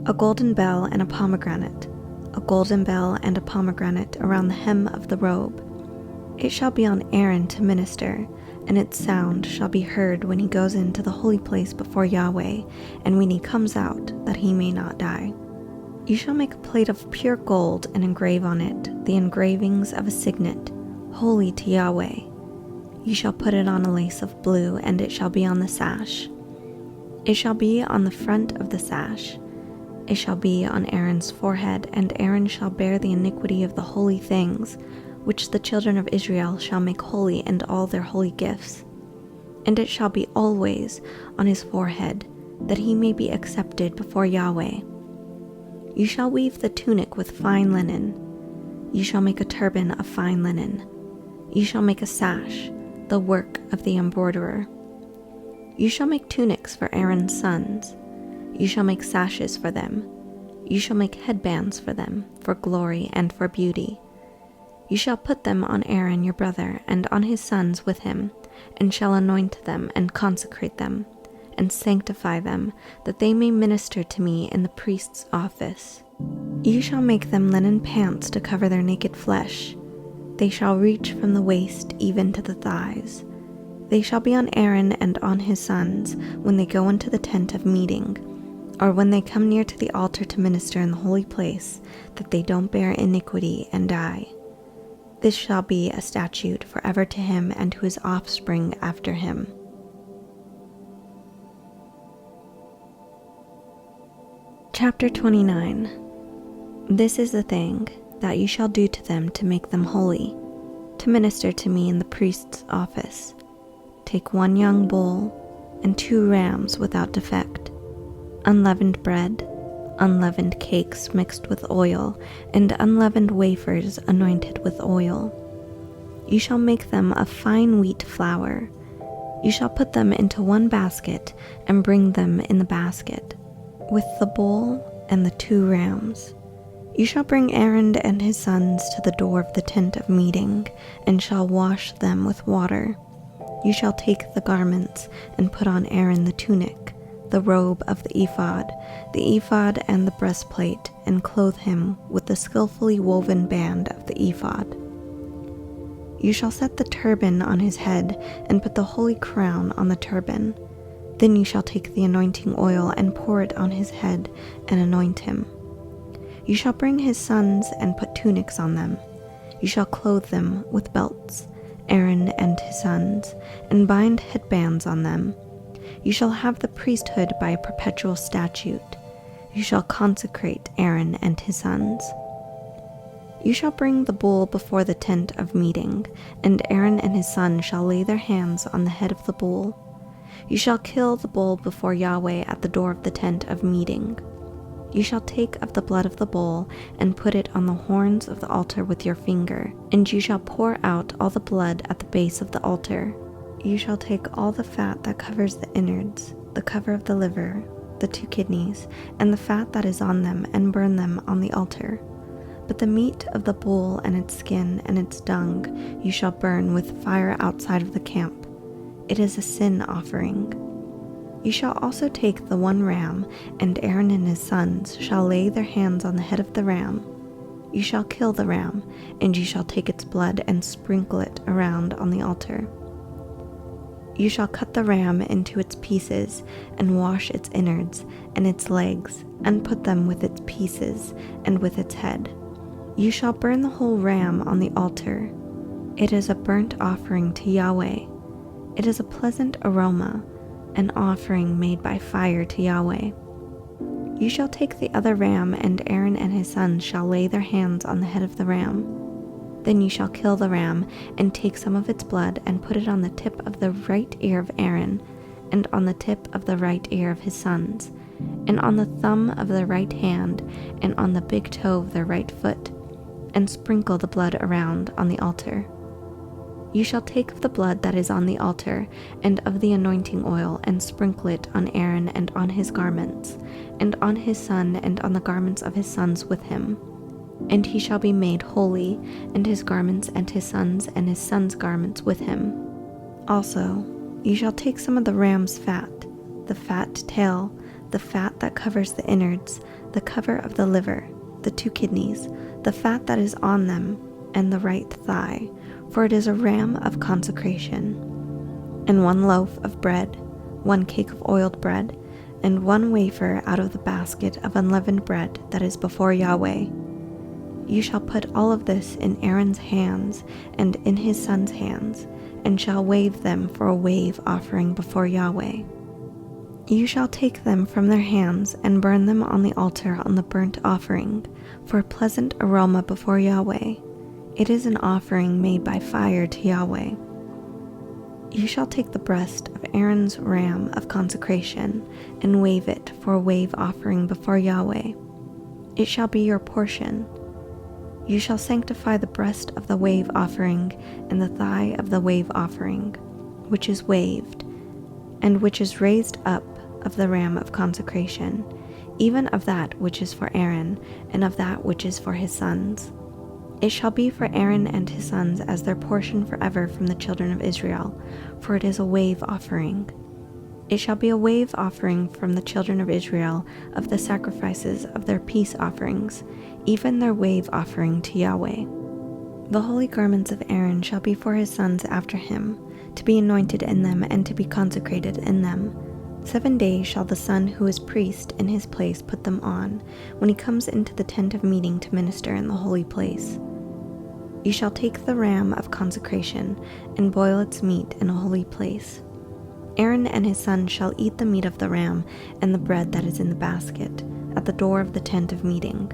a golden bell and a pomegranate, a golden bell and a pomegranate around the hem of the robe. It shall be on Aaron to minister, and its sound shall be heard when he goes into the holy place before Yahweh, and when he comes out, that he may not die. You shall make a plate of pure gold and engrave on it the engravings of a signet, holy to Yahweh. You shall put it on a lace of blue, and it shall be on the sash. It shall be on the front of the sash. It shall be on Aaron's forehead, and Aaron shall bear the iniquity of the holy things, which the children of Israel shall make holy, and all their holy gifts. And it shall be always on his forehead, that he may be accepted before Yahweh. You shall weave the tunic with fine linen. You shall make a turban of fine linen. You shall make a sash, the work of the embroiderer. You shall make tunics for Aaron's sons. You shall make sashes for them. You shall make headbands for them, for glory and for beauty. You shall put them on Aaron your brother, and on his sons with him, and shall anoint them, and consecrate them, and sanctify them, that they may minister to me in the priest's office. You shall make them linen pants to cover their naked flesh. They shall reach from the waist even to the thighs. They shall be on Aaron and on his sons when they go into the tent of meeting, or when they come near to the altar to minister in the holy place, that they don't bear iniquity and die. This shall be a statute forever to him and to his offspring after him. Chapter 29. This is the thing that you shall do to them to make them holy, to minister to me in the priest's office. Take 1 young bull and 2 rams without defect, unleavened bread, unleavened cakes mixed with oil, and unleavened wafers anointed with oil. You shall make them of fine wheat flour. You shall put them into 1 basket, and bring them in the basket, with the bull and the 2 rams. You shall bring Aaron and his sons to the door of the tent of meeting, and shall wash them with water. You shall take the garments, and put on Aaron the tunic, the robe of the ephod and the breastplate, and clothe him with the skillfully woven band of the ephod. You shall set the turban on his head and put the holy crown on the turban. Then you shall take the anointing oil and pour it on his head and anoint him. You shall bring his sons and put tunics on them. You shall clothe them with belts, Aaron and his sons, and bind headbands on them. You shall have the priesthood by a perpetual statute. You shall consecrate Aaron and his sons. You shall bring the bull before the tent of meeting, and Aaron and his sons shall lay their hands on the head of the bull. You shall kill the bull before Yahweh at the door of the tent of meeting. You shall take of the blood of the bull and put it on the horns of the altar with your finger, and you shall pour out all the blood at the base of the altar. You shall take all the fat that covers the innards, the cover of the liver, the 2 kidneys, and the fat that is on them, and burn them on the altar. But the meat of the bull and its skin and its dung you shall burn with fire outside of the camp. It is a sin offering. You shall also take the 1 ram, and Aaron and his sons shall lay their hands on the head of the ram. You shall kill the ram, and you shall take its blood and sprinkle it around on the altar. You shall cut the ram into its pieces, and wash its innards and its legs, and put them with its pieces and with its head. You shall burn the whole ram on the altar. It is a burnt offering to Yahweh. It is a pleasant aroma, an offering made by fire to Yahweh. You shall take the other ram, and Aaron and his sons shall lay their hands on the head of the ram. Then you shall kill the ram, and take some of its blood, and put it on the tip of the right ear of Aaron, and on the tip of the right ear of his sons, and on the thumb of their right hand, and on the big toe of their right foot, and sprinkle the blood around on the altar. You shall take of the blood that is on the altar, and of the anointing oil, and sprinkle it on Aaron and on his garments, and on his son and on the garments of his sons with him. And he shall be made holy, and his garments and his sons' garments with him. Also, you shall take some of the ram's fat, the fat tail, the fat that covers the innards, the cover of the liver, the 2 kidneys, the fat that is on them, and the right thigh, for it is a ram of consecration, and 1 loaf of bread, 1 cake of oiled bread, and 1 wafer out of the basket of unleavened bread that is before Yahweh. You shall put all of this in Aaron's hands and in his sons' hands, and shall wave them for a wave offering before Yahweh. You shall take them from their hands and burn them on the altar on the burnt offering, for a pleasant aroma before Yahweh. It is an offering made by fire to Yahweh. You shall take the breast of Aaron's ram of consecration, and wave it for a wave offering before Yahweh. It shall be your portion. You shall sanctify the breast of the wave offering, and the thigh of the wave offering, which is waved, and which is raised up of the ram of consecration, even of that which is for Aaron, and of that which is for his sons. It shall be for Aaron and his sons as their portion forever from the children of Israel, for it is a wave offering. It shall be a wave offering from the children of Israel of the sacrifices of their peace offerings, even their wave offering to Yahweh. The holy garments of Aaron shall be for his sons after him, to be anointed in them and to be consecrated in them. 7 days shall the son who is priest in his place put them on, when he comes into the tent of meeting to minister in the holy place. You shall take the ram of consecration, and boil its meat in a holy place. Aaron and his sons shall eat the meat of the ram and the bread that is in the basket, at the door of the tent of meeting.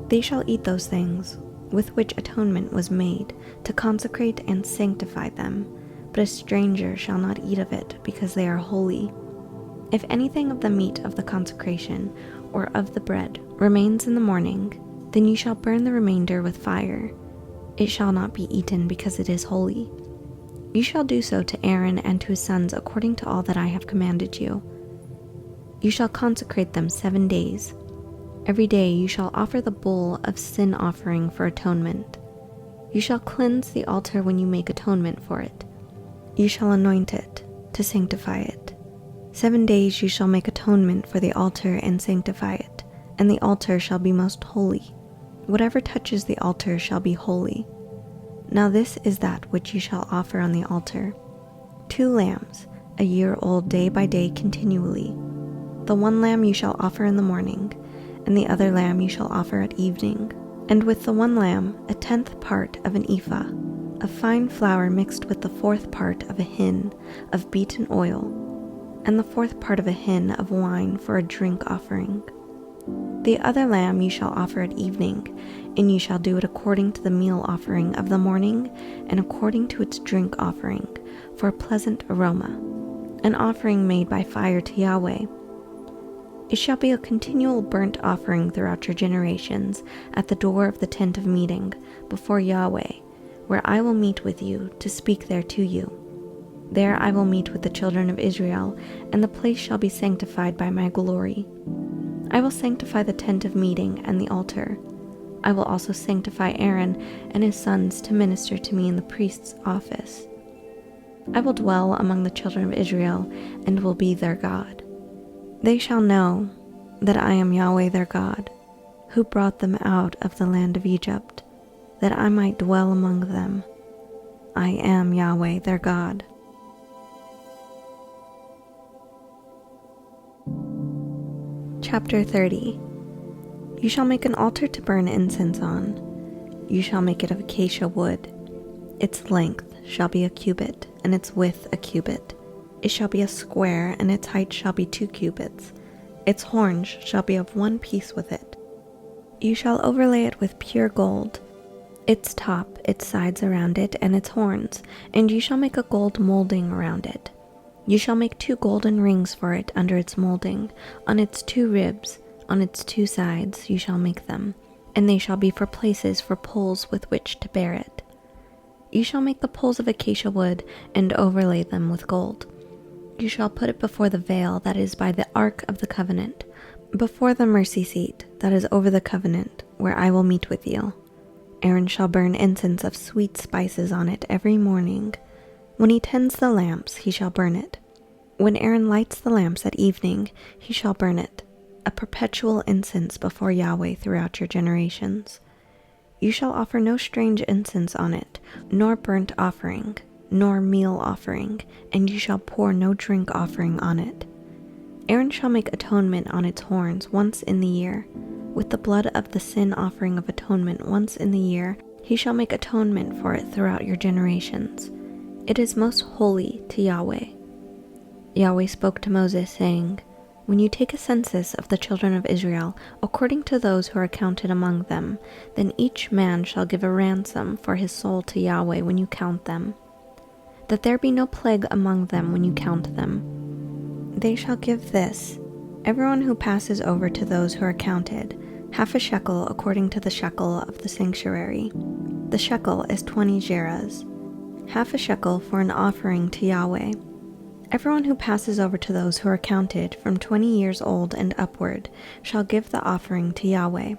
They shall eat those things, with which atonement was made, to consecrate and sanctify them, but a stranger shall not eat of it, because they are holy. If anything of the meat of the consecration, or of the bread, remains in the morning, then you shall burn the remainder with fire. It shall not be eaten, because it is holy. You shall do so to Aaron and to his sons according to all that I have commanded you. You shall consecrate them 7 days. Every day you shall offer the bull of sin offering for atonement. You shall cleanse the altar when you make atonement for it. You shall anoint it, to sanctify it. 7 days you shall make atonement for the altar and sanctify it, and the altar shall be most holy. Whatever touches the altar shall be holy. Now this is that which you shall offer on the altar: 2 lambs, a year old, day by day continually. The one lamb you shall offer in the morning, and the other lamb you shall offer at evening. And with the one lamb, 1/10 part of an ephah of fine flour mixed with the 4th part of a hin of beaten oil, and the 4th part of a hin of wine for a drink offering. The other lamb you shall offer at evening, and you shall do it according to the meal offering of the morning, and according to its drink offering, for a pleasant aroma, an offering made by fire to Yahweh. It shall be a continual burnt offering throughout your generations at the door of the tent of meeting, before Yahweh, where I will meet with you to speak there to you. There I will meet with the children of Israel, and the place shall be sanctified by my glory. I will sanctify the tent of meeting and the altar. I will also sanctify Aaron and his sons to minister to me in the priest's office. I will dwell among the children of Israel and will be their God. They shall know that I am Yahweh their God, who brought them out of the land of Egypt, that I might dwell among them. I am Yahweh their God. Chapter 30. You shall make an altar to burn incense on. You shall make it of acacia wood. Its length shall be a cubit, and its width a cubit. It shall be a square, and its height shall be 2 cubits. Its horns shall be of one piece with it. You shall overlay it with pure gold, its top, its sides around it, and its horns, and you shall make a gold molding around it. You shall make 2 golden rings for it under its molding, on its 2 ribs, on its 2 sides you shall make them, and they shall be for places for poles with which to bear it. You shall make the poles of acacia wood, and overlay them with gold. You shall put it before the veil that is by the ark of the covenant, before the mercy seat that is over the covenant, where I will meet with you. Aaron shall burn incense of sweet spices on it every morning. When he tends the lamps, he shall burn it. When Aaron lights the lamps at evening, he shall burn it, a perpetual incense before Yahweh throughout your generations. You shall offer no strange incense on it, nor burnt offering, nor meal offering, and you shall pour no drink offering on it. Aaron shall make atonement on its horns once in the year. With the blood of the sin offering of atonement once in the year, he shall make atonement for it throughout your generations. It is most holy to Yahweh. Yahweh spoke to Moses, saying, When you take a census of the children of Israel, according to those who are counted among them, then each man shall give a ransom for his soul to Yahweh when you count them, that there be no plague among them when you count them. They shall give this: everyone who passes over to those who are counted, 1/2 shekel according to the shekel of the sanctuary. The shekel is 20 gerahs. 1/2 shekel for an offering to Yahweh. Everyone who passes over to those who are counted from 20 years old and upward shall give the offering to Yahweh.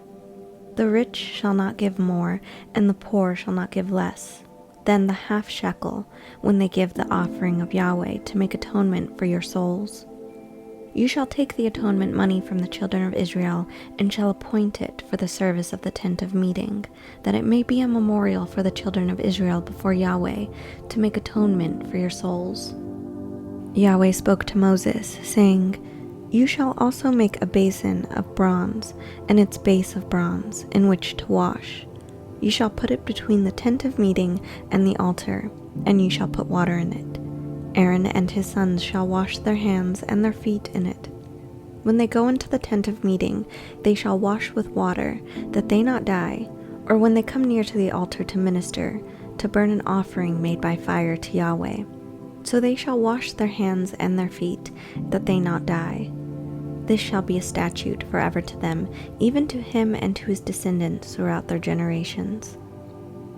The rich shall not give more, and the poor shall not give less than the 1/2 shekel when they give the offering of Yahweh to make atonement for your souls. You shall take the atonement money from the children of Israel, and shall appoint it for the service of the tent of meeting, that it may be a memorial for the children of Israel before Yahweh, to make atonement for your souls. Yahweh spoke to Moses, saying, You shall also make a basin of bronze, and its base of bronze, in which to wash. You shall put it between the tent of meeting and the altar, and you shall put water in it. Aaron and his sons shall wash their hands and their feet in it. When they go into the tent of meeting, they shall wash with water, that they not die, or when they come near to the altar to minister, to burn an offering made by fire to Yahweh. So they shall wash their hands and their feet, that they not die. This shall be a statute forever to them, even to him and to his descendants throughout their generations.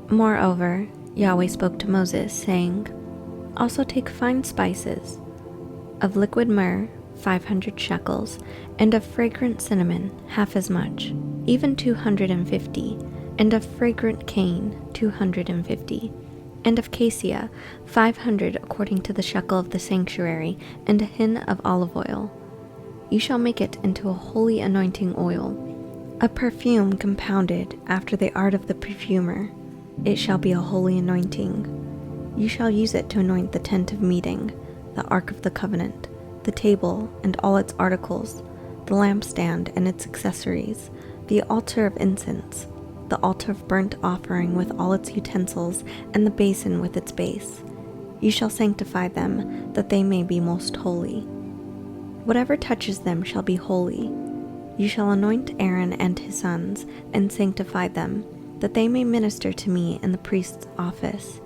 Moreover, Yahweh spoke to Moses, saying, Also take fine spices, of liquid myrrh 500 shekels, and of fragrant cinnamon 1/2 as much, even 250, and of fragrant cane 250, and of cassia 500 according to the shekel of the sanctuary, and a hin of olive oil. You shall make it into a holy anointing oil, a perfume compounded after the art of the perfumer. It shall be a holy anointing. You shall use it to anoint the tent of meeting, the ark of the covenant, the table and all its articles, the lampstand and its accessories, the altar of incense, the altar of burnt offering with all its utensils, and the basin with its base. You shall sanctify them, that they may be most holy. Whatever touches them shall be holy. You shall anoint Aaron and his sons, and sanctify them, that they may minister to me in the priest's office.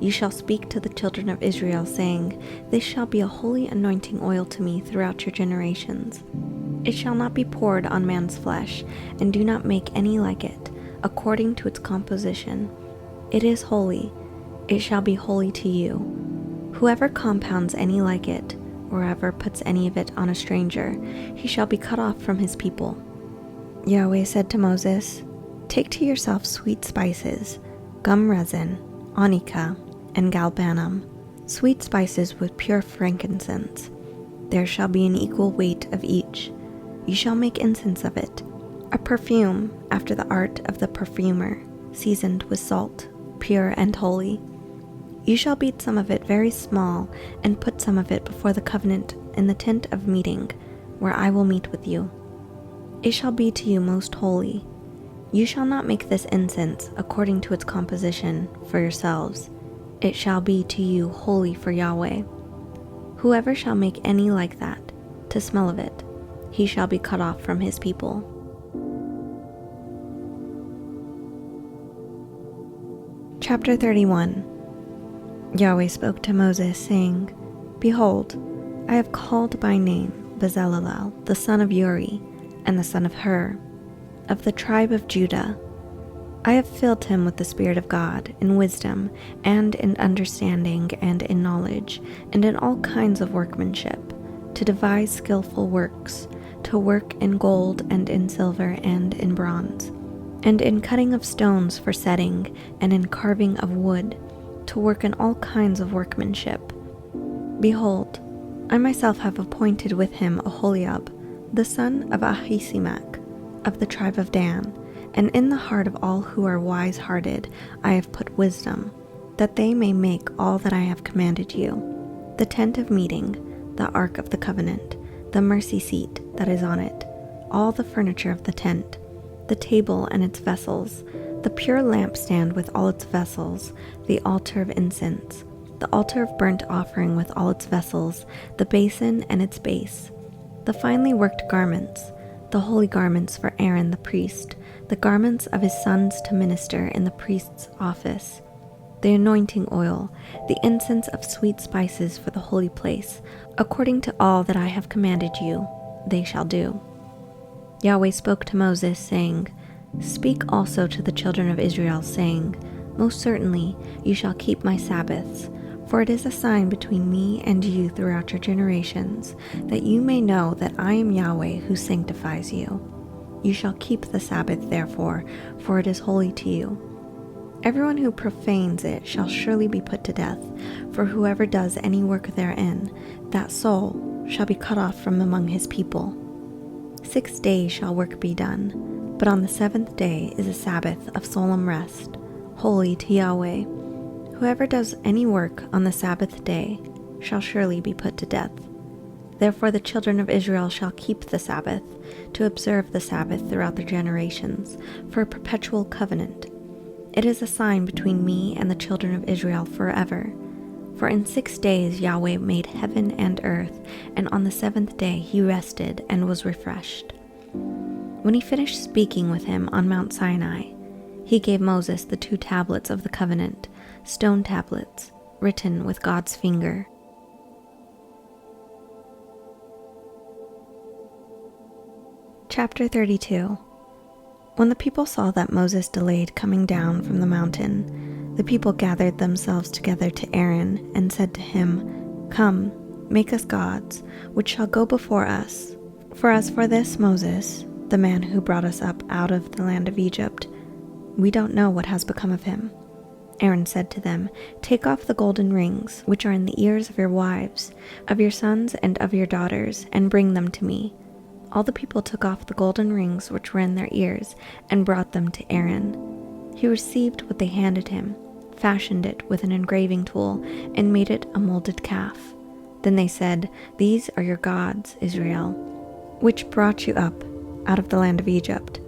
You shall speak to the children of Israel, saying, This shall be a holy anointing oil to me throughout your generations. It shall not be poured on man's flesh, and do not make any like it, according to its composition. It is holy. It shall be holy to you. Whoever compounds any like it, or ever puts any of it on a stranger, he shall be cut off from his people. Yahweh said to Moses, Take to yourself sweet spices, gum resin, onycha, and galbanum, sweet spices with pure frankincense. There shall be an equal weight of each. You shall make incense of it, a perfume after the art of the perfumer, seasoned with salt, pure and holy. You shall beat some of it very small, and put some of it before the covenant in the tent of meeting, where I will meet with you. It shall be to you most holy. You shall not make this incense according to its composition for yourselves. It shall be to you holy for Yahweh. Whoever shall make any like that, to smell of it, he shall be cut off from his people. Chapter 31. Yahweh spoke to Moses, saying, Behold, I have called by name Bezalel, the son of Uri, and the son of Hur, of the tribe of Judah. I have filled him with the Spirit of God, in wisdom, and in understanding, and in knowledge, and in all kinds of workmanship, to devise skillful works, to work in gold, and in silver, and in bronze, and in cutting of stones for setting, and in carving of wood, to work in all kinds of workmanship. Behold, I myself have appointed with him Aholiab, the son of Ahisamach, of the tribe of Dan, and in the heart of all who are wise-hearted I have put wisdom, that they may make all that I have commanded you, the tent of meeting, the ark of the covenant, the mercy seat that is on it, all the furniture of the tent, the table and its vessels, the pure lampstand with all its vessels, the altar of incense, the altar of burnt offering with all its vessels, the basin and its base, the finely worked garments, the holy garments for Aaron the priest, the garments of his sons to minister in the priest's office, the anointing oil, the incense of sweet spices for the holy place, according to all that I have commanded you, they shall do. Yahweh spoke to Moses, saying, Speak also to the children of Israel, saying, Most certainly you shall keep my Sabbaths, for it is a sign between me and you throughout your generations, that you may know that I am Yahweh who sanctifies you. You shall keep the Sabbath, therefore, for it is holy to you. Everyone who profanes it shall surely be put to death, for whoever does any work therein, that soul shall be cut off from among his people. 6 days shall work be done, but on the 7th day is a Sabbath of solemn rest, holy to Yahweh. Whoever does any work on the Sabbath day shall surely be put to death. Therefore the children of Israel shall keep the Sabbath, to observe the Sabbath throughout their generations, for a perpetual covenant. It is a sign between me and the children of Israel forever. For in 6 days Yahweh made heaven and earth, and on the 7th day he rested and was refreshed. When he finished speaking with him on Mount Sinai, he gave Moses the 2 tablets of the covenant, stone tablets, written with God's finger. Chapter 32. When the people saw that Moses delayed coming down from the mountain, the people gathered themselves together to Aaron and said to him, Come, make us gods, which shall go before us. For as for this Moses, the man who brought us up out of the land of Egypt, we don't know what has become of him. Aaron said to them, Take off the golden rings, which are in the ears of your wives, of your sons and of your daughters, and bring them to me. All the people took off the golden rings which were in their ears, and brought them to Aaron. He received what they handed him, fashioned it with an engraving tool, and made it a molded calf. Then they said, "These are your gods, Israel, which brought you up out of the land of Egypt."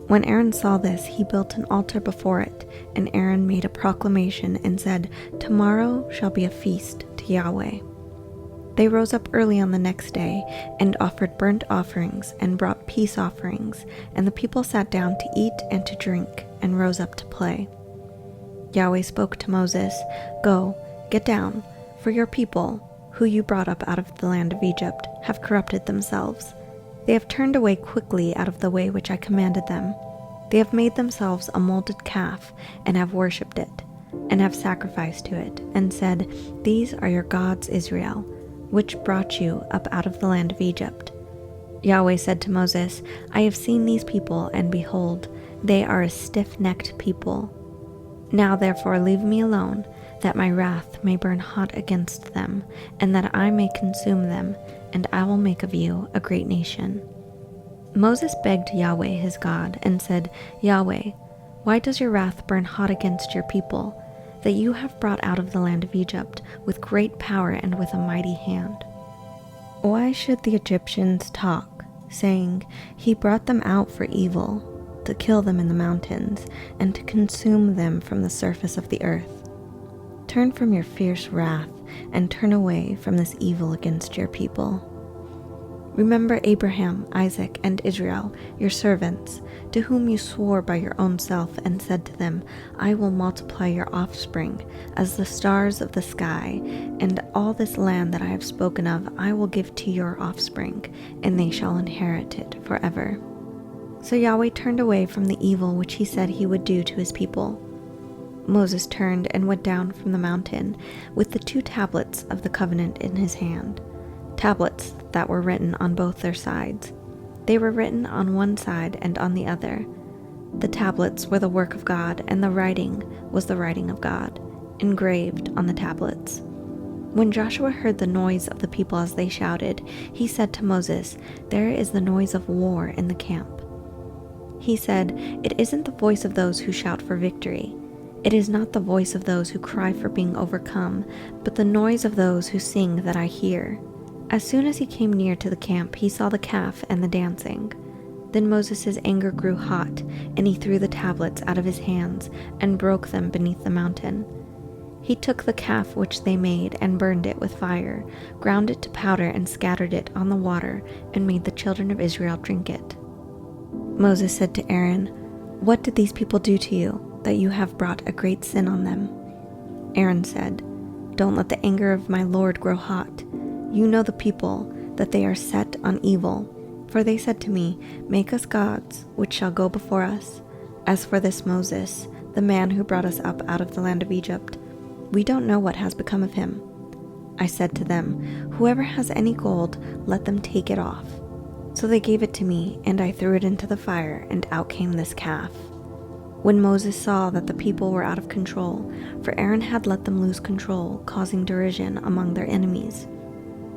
When Aaron saw this, he built an altar before it, and Aaron made a proclamation and said, "Tomorrow shall be a feast to Yahweh." They rose up early on the next day and offered burnt offerings and brought peace offerings, and the people sat down to eat and to drink and rose up to play. Yahweh spoke to Moses, "Go, get down, for your people, who you brought up out of the land of Egypt, have corrupted themselves. They have turned away quickly out of the way which I commanded them. They have made themselves a molded calf and have worshipped it, and have sacrificed to it, and said, 'These are your gods, Israel, which brought you up out of the land of Egypt.'" Yahweh said to Moses, "I have seen these people, and behold, they are a stiff-necked people. Now therefore leave me alone, that my wrath may burn hot against them, and that I may consume them, and I will make of you a great nation." Moses begged Yahweh his God, and said, "Yahweh, why does your wrath burn hot against your people, that you have brought out of the land of Egypt with great power and with a mighty hand? Why should the Egyptians talk, saying, 'He brought them out for evil, to kill them in the mountains, and to consume them from the surface of the earth'? Turn from your fierce wrath, and turn away from this evil against your people. Remember Abraham, Isaac, and Israel, your servants, to whom you swore by your own self and said to them, 'I will multiply your offspring as the stars of the sky, and all this land that I have spoken of I will give to your offspring, and they shall inherit it forever.'" So Yahweh turned away from the evil which he said he would do to his people. Moses turned and went down from the mountain with the 2 tablets of the covenant in his hand, tablets that were written on both their sides. They were written on one side and on the other. The tablets were the work of God, and the writing was the writing of God, engraved on the tablets. When Joshua heard the noise of the people as they shouted, he said to Moses, "There is the noise of war in the camp." He said, "It isn't the voice of those who shout for victory. It is not the voice of those who cry for being overcome, but the noise of those who sing that I hear." As soon as he came near to the camp, he saw the calf and the dancing. Then Moses' anger grew hot, and he threw the tablets out of his hands and broke them beneath the mountain. He took the calf which they made and burned it with fire, ground it to powder and scattered it on the water, and made the children of Israel drink it. Moses said to Aaron, "What did these people do to you, that you have brought a great sin on them?" Aaron said, "Don't let the anger of my Lord grow hot. You know the people, that they are set on evil. For they said to me, 'Make us gods, which shall go before us.' As for this Moses, the man who brought us up out of the land of Egypt, we don't know what has become of him." I said to them, "Whoever has any gold, let them take it off." So they gave it to me, and I threw it into the fire, and out came this calf. When Moses saw that the people were out of control, for Aaron had let them lose control, causing derision among their enemies,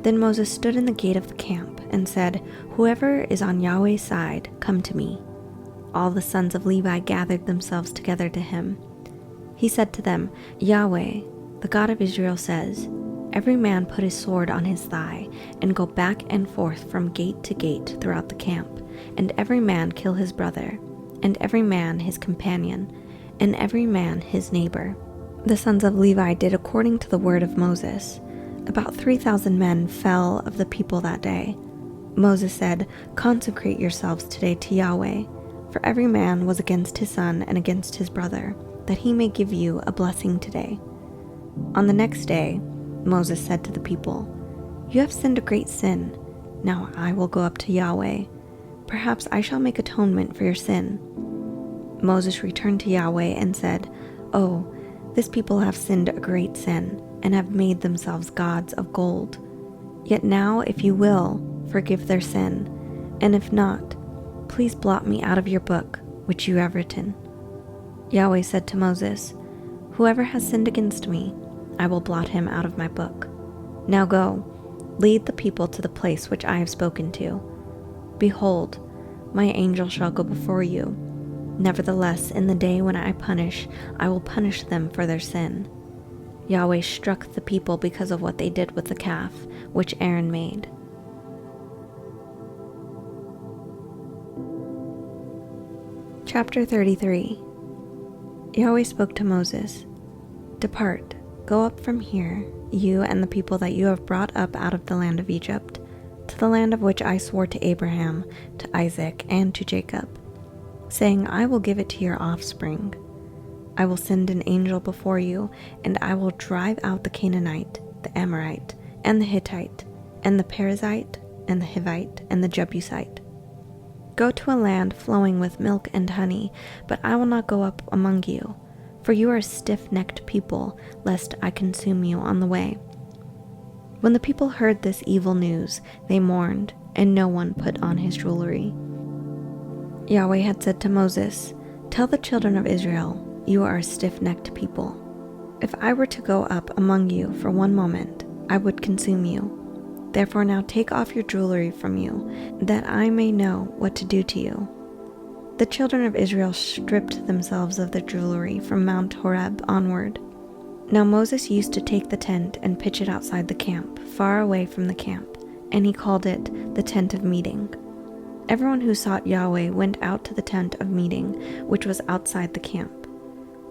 then Moses stood in the gate of the camp and said, "Whoever is on Yahweh's side, come to me." All the sons of Levi gathered themselves together to him. He said to them, "Yahweh, the God of Israel says, 'Every man put his sword on his thigh, and go back and forth from gate to gate throughout the camp, and every man kill his brother, and every man his companion, and every man his neighbor.'" The sons of Levi did according to the word of Moses. About 3,000 men fell of the people that day. Moses said, "Consecrate yourselves today to Yahweh, for every man was against his son and against his brother, that he may give you a blessing today." On the next day, Moses said to the people, "You have sinned a great sin. Now I will go up to Yahweh. Perhaps I shall make atonement for your sin." Moses returned to Yahweh and said, "Oh, this people have sinned a great sin, and have made themselves gods of gold. Yet now, if you will, forgive their sin, and if not, please blot me out of your book, which you have written." Yahweh said to Moses, "Whoever has sinned against me, I will blot him out of my book. Now go, lead the people to the place which I have spoken to. Behold, my angel shall go before you. Nevertheless, in the day when I punish, I will punish them for their sin. Yahweh struck the people because of what they did with the calf, which Aaron made. Chapter 33. Yahweh spoke to Moses, "Depart, go up from here, you and the people that you have brought up out of the land of Egypt, to the land of which I swore to Abraham, to Isaac, and to Jacob, saying, I will give it to your offspring. I will send an angel before you, and I will drive out the Canaanite, the Amorite, and the Hittite, and the Perizzite, and the Hivite, and the Jebusite. Go to a land flowing with milk and honey, but I will not go up among you, for you are a stiff-necked people, lest I consume you on the way." When the people heard this evil news, they mourned, and no one put on his jewelry. Yahweh had said to Moses, "Tell the children of Israel, you are a stiff-necked people. If I were to go up among you for one moment, I would consume you. Therefore now take off your jewelry from you, that I may know what to do to you." The children of Israel stripped themselves of their jewelry from Mount Horeb onward. Now Moses used to take the tent and pitch it outside the camp, far away from the camp, and he called it the tent of meeting. Everyone who sought Yahweh went out to the tent of meeting, which was outside the camp.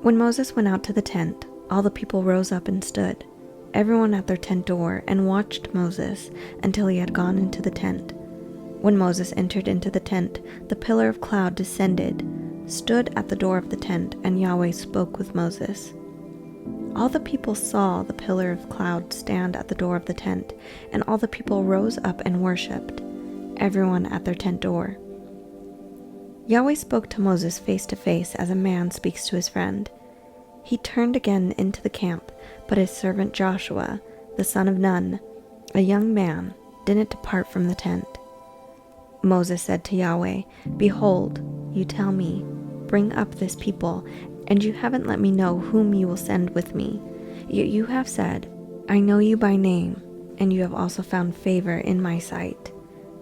When Moses went out to the tent, all the people rose up and stood, everyone at their tent door, and watched Moses until he had gone into the tent. When Moses entered into the tent, the pillar of cloud descended, stood at the door of the tent, and Yahweh spoke with Moses. All the people saw the pillar of cloud stand at the door of the tent, and all the people rose up and worshipped, everyone at their tent door. Yahweh spoke to Moses face to face as a man speaks to his friend. He turned again into the camp, but his servant Joshua, the son of Nun, a young man, didn't depart from the tent. Moses said to Yahweh, "Behold, you tell me, bring up this people, and you haven't let me know whom you will send with me. Yet you have said, I know you by name, and you have also found favor in my sight.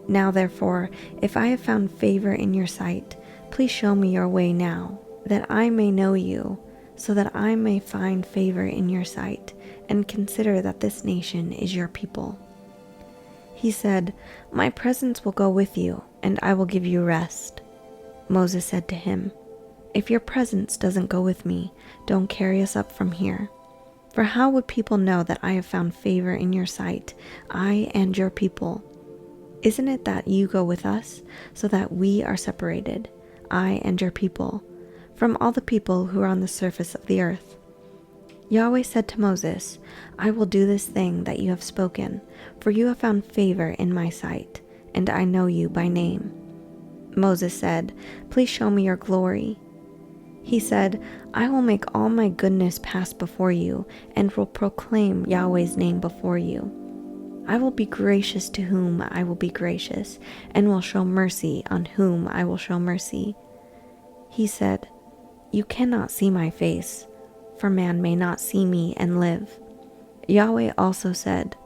Now therefore, if I have found favor in your sight, please show me your way now, that I may know you, so that I may find favor in your sight, and consider that this nation is your people." He said, "My presence will go with you, and I will give you rest." Moses said to him, "If your presence doesn't go with me, don't carry us up from here. For how would people know that I have found favor in your sight, I and your people? Isn't it that you go with us, so that we are separated, I and your people, from all the people who are on the surface of the earth?" Yahweh said to Moses, "I will do this thing that you have spoken, for you have found favor in my sight, and I know you by name." Moses said, "Please show me your glory." He said, "I will make all my goodness pass before you, and will proclaim Yahweh's name before you. I will be gracious to whom I will be gracious, and will show mercy on whom I will show mercy." He said, "You cannot see my face, for man may not see me and live." Yahweh also said,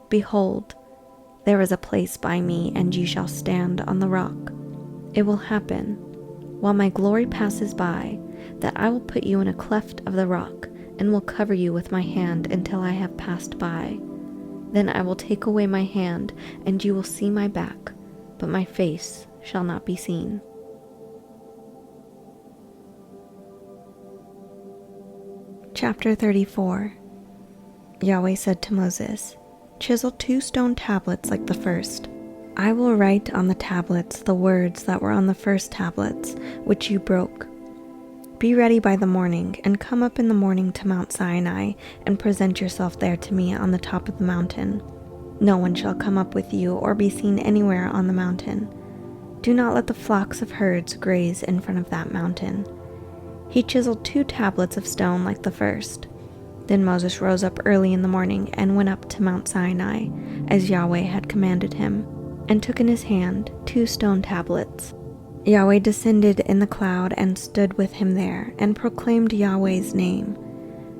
"Behold, there is a place by me, and you shall stand on the rock. It will happen, while my glory passes by, that I will put you in a cleft of the rock, and will cover you with my hand until I have passed by. Then I will take away my hand, and you will see my back, but my face shall not be seen." Chapter 34. Yahweh said to Moses, "Chisel 2 stone tablets like the first. I will write on the tablets the words that were on the first tablets, which you broke. Be ready by the morning, and come up in the morning to Mount Sinai, and present yourself there to me on the top of the mountain. No one shall come up with you or be seen anywhere on the mountain. Do not let the flocks of herds graze in front of that mountain." He chiseled 2 tablets of stone like the first. Then Moses rose up early in the morning and went up to Mount Sinai, as Yahweh had commanded him, and took in his hand 2 stone tablets. Yahweh descended in the cloud and stood with him there, and proclaimed Yahweh's name.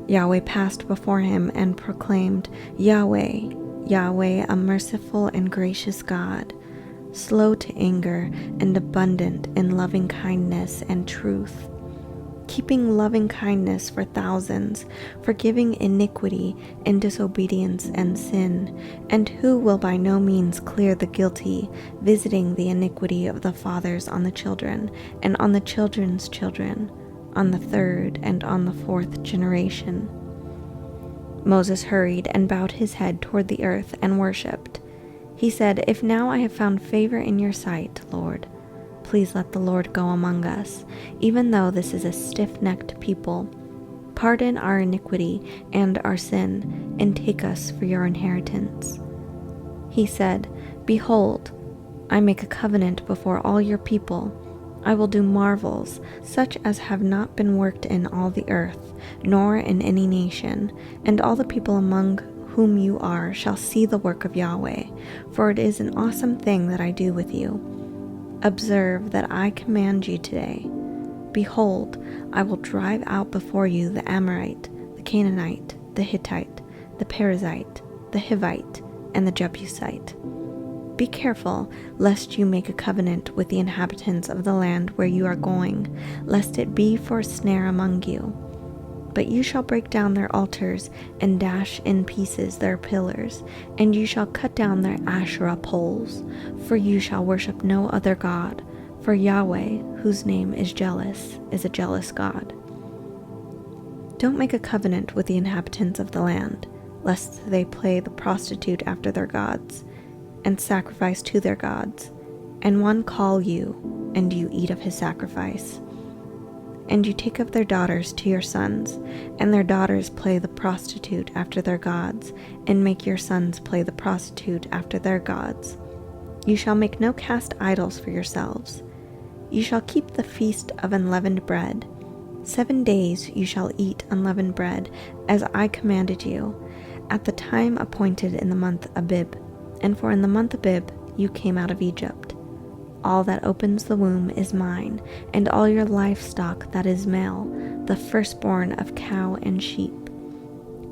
Yahweh passed before him and proclaimed, "Yahweh, Yahweh, a merciful and gracious God, slow to anger, and abundant in loving kindness and truth, keeping loving kindness for thousands, forgiving iniquity and disobedience and sin, and who will by no means clear the guilty, visiting the iniquity of the fathers on the children, and on the children's children, on the third and on the fourth generation. Moses hurried and bowed his head toward the earth and worshipped. He said, "If now I have found favor in your sight, Lord, please let the Lord go among us, even though this is a stiff-necked people. Pardon our iniquity and our sin, and take us for your inheritance." He said, "Behold, I make a covenant before all your people. I will do marvels, such as have not been worked in all the earth, nor in any nation, and all the people among whom you are shall see the work of Yahweh, for it is an awesome thing that I do with you. Observe that I command you today. Behold, I will drive out before you the Amorite, the Canaanite, the Hittite, the Perizzite, the Hivite, and the Jebusite. Be careful, lest you make a covenant with the inhabitants of the land where you are going, lest it be for a snare among you. But you shall break down their altars and dash in pieces their pillars, and you shall cut down their Asherah poles, for you shall worship no other God, for Yahweh, whose name is jealous, is a jealous God. Don't make a covenant with the inhabitants of the land, lest they play the prostitute after their gods, and sacrifice to their gods, and one call you, and you eat of his sacrifice. And you take up their daughters to your sons, and their daughters play the prostitute after their gods, and make your sons play the prostitute after their gods. You shall make no cast idols for yourselves. You shall keep the feast of unleavened bread. 7 days you shall eat unleavened bread, as I commanded you, at the time appointed in the month Abib. And for in the month Abib you came out of Egypt. All that opens the womb is mine, and all your livestock that is male, the firstborn of cow and sheep.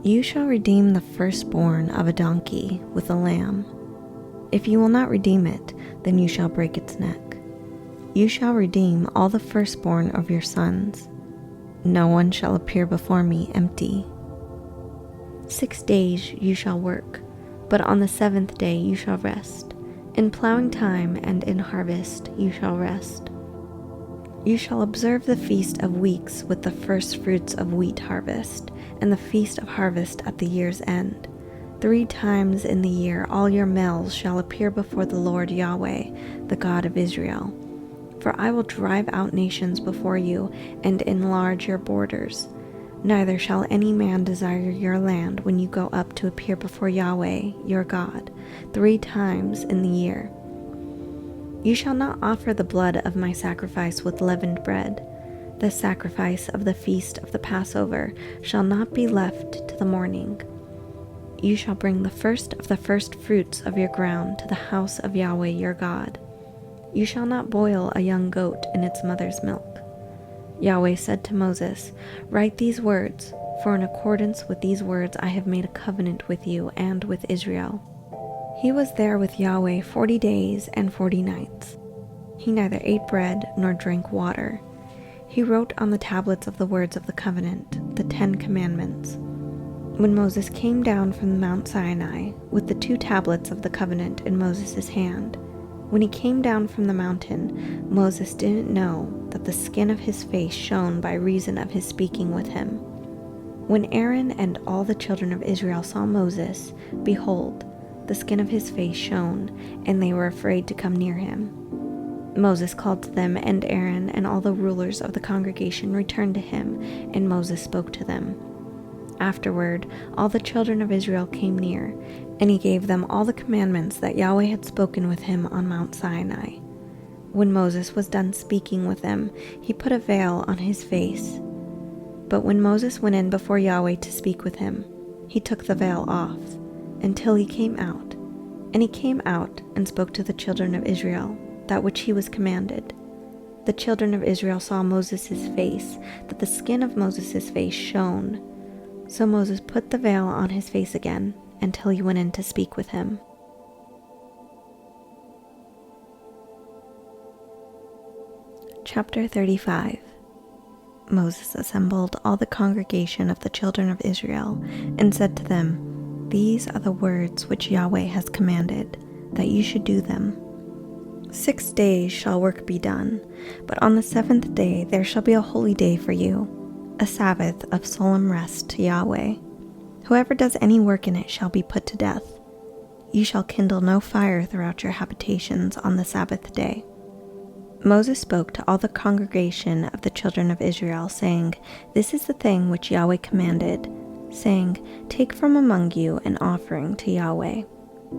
You shall redeem the firstborn of a donkey with a lamb. If you will not redeem it, then you shall break its neck. You shall redeem all the firstborn of your sons. No one shall appear before me empty. 6 days you shall work, but on the 7th day you shall rest. In plowing time and in harvest you shall rest. You shall observe the feast of weeks with the first fruits of wheat harvest, and the feast of harvest at the year's end. 3 times in the year all your males shall appear before the Lord Yahweh, the God of Israel. For I will drive out nations before you, and enlarge your borders. Neither shall any man desire your land when you go up to appear before Yahweh, your God, 3 times in the year. You shall not offer the blood of my sacrifice with leavened bread. The sacrifice of the feast of the Passover shall not be left to the morning. You shall bring the first of the first fruits of your ground to the house of Yahweh your God. You shall not boil a young goat in its mother's milk. Yahweh said to Moses, "Write these words, for in accordance with these words I have made a covenant with you and with Israel." He was there with Yahweh 40 days and 40 nights. He neither ate bread nor drank water. He wrote on the tablets of the words of the covenant, the 10 commandments. When Moses came down from Mount Sinai with the 2 tablets of the covenant in Moses' hand, when he came down from the mountain, Moses didn't know that the skin of his face shone by reason of his speaking with him. When Aaron and all the children of Israel saw Moses, behold, the skin of his face shone, and they were afraid to come near him. Moses called to them, and Aaron and all the rulers of the congregation returned to him, and Moses spoke to them. Afterward, all the children of Israel came near, and he gave them all the commandments that Yahweh had spoken with him on Mount Sinai. When Moses was done speaking with them, he put a veil on his face. But when Moses went in before Yahweh to speak with him, he took the veil off, until he came out. And he came out and spoke to the children of Israel, that which he was commanded. The children of Israel saw Moses' face, that the skin of Moses' face shone. So Moses put the veil on his face again, until he went in to speak with him. Chapter 35. Moses assembled all the congregation of the children of Israel and said to them, "These are the words which Yahweh has commanded, that you should do them. 6 days shall work be done, but on the 7th day there shall be a holy day for you, a Sabbath of solemn rest to Yahweh. Whoever does any work in it shall be put to death. You shall kindle no fire throughout your habitations on the Sabbath day." Moses spoke to all the congregation of the children of Israel, saying, "This is the thing which Yahweh commanded, saying, Take from among you an offering to Yahweh.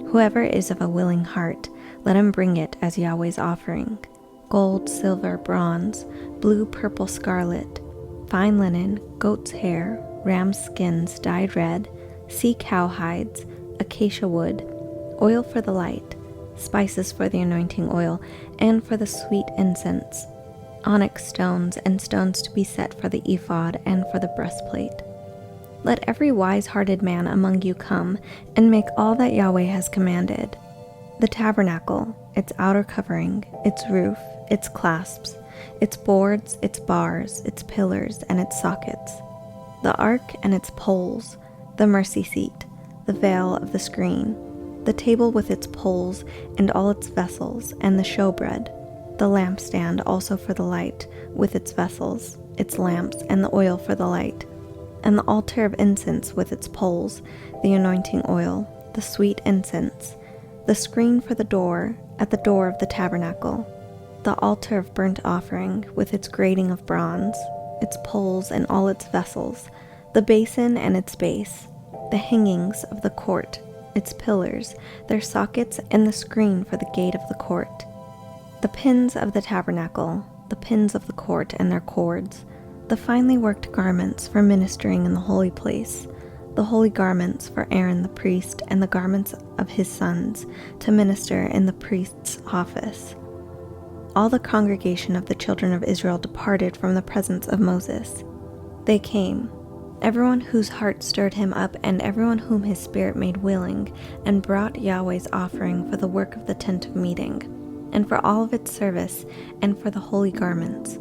Whoever is of a willing heart, let him bring it as Yahweh's offering: gold, silver, bronze, blue, purple, scarlet, fine linen, goat's hair, ram's skins dyed red, sea cow hides, acacia wood, oil for the light, spices for the anointing oil, and for the sweet incense, onyx stones and stones to be set for the ephod and for the breastplate. Let every wise-hearted man among you come and make all that Yahweh has commanded: the tabernacle, its outer covering, its roof, its clasps, its boards, its bars, its pillars, and its sockets, the ark and its poles, the mercy seat, the veil of the screen, the table with its poles and all its vessels, and the showbread, the lampstand also for the light, with its vessels, its lamps, and the oil for the light, and the altar of incense with its poles, the anointing oil, the sweet incense, the screen for the door, at the door of the tabernacle, the altar of burnt offering with its grating of bronze, its poles and all its vessels, the basin and its base, the hangings of the court, its pillars, their sockets, and the screen for the gate of the court, the pins of the tabernacle, the pins of the court and their cords, the finely worked garments for ministering in the holy place, the holy garments for Aaron the priest, and the garments of his sons to minister in the priest's office. All the congregation of the children of Israel departed from the presence of Moses. They came, everyone whose heart stirred him up, and everyone whom his spirit made willing, and brought Yahweh's offering for the work of the tent of meeting, and for all of its service, and for the holy garments.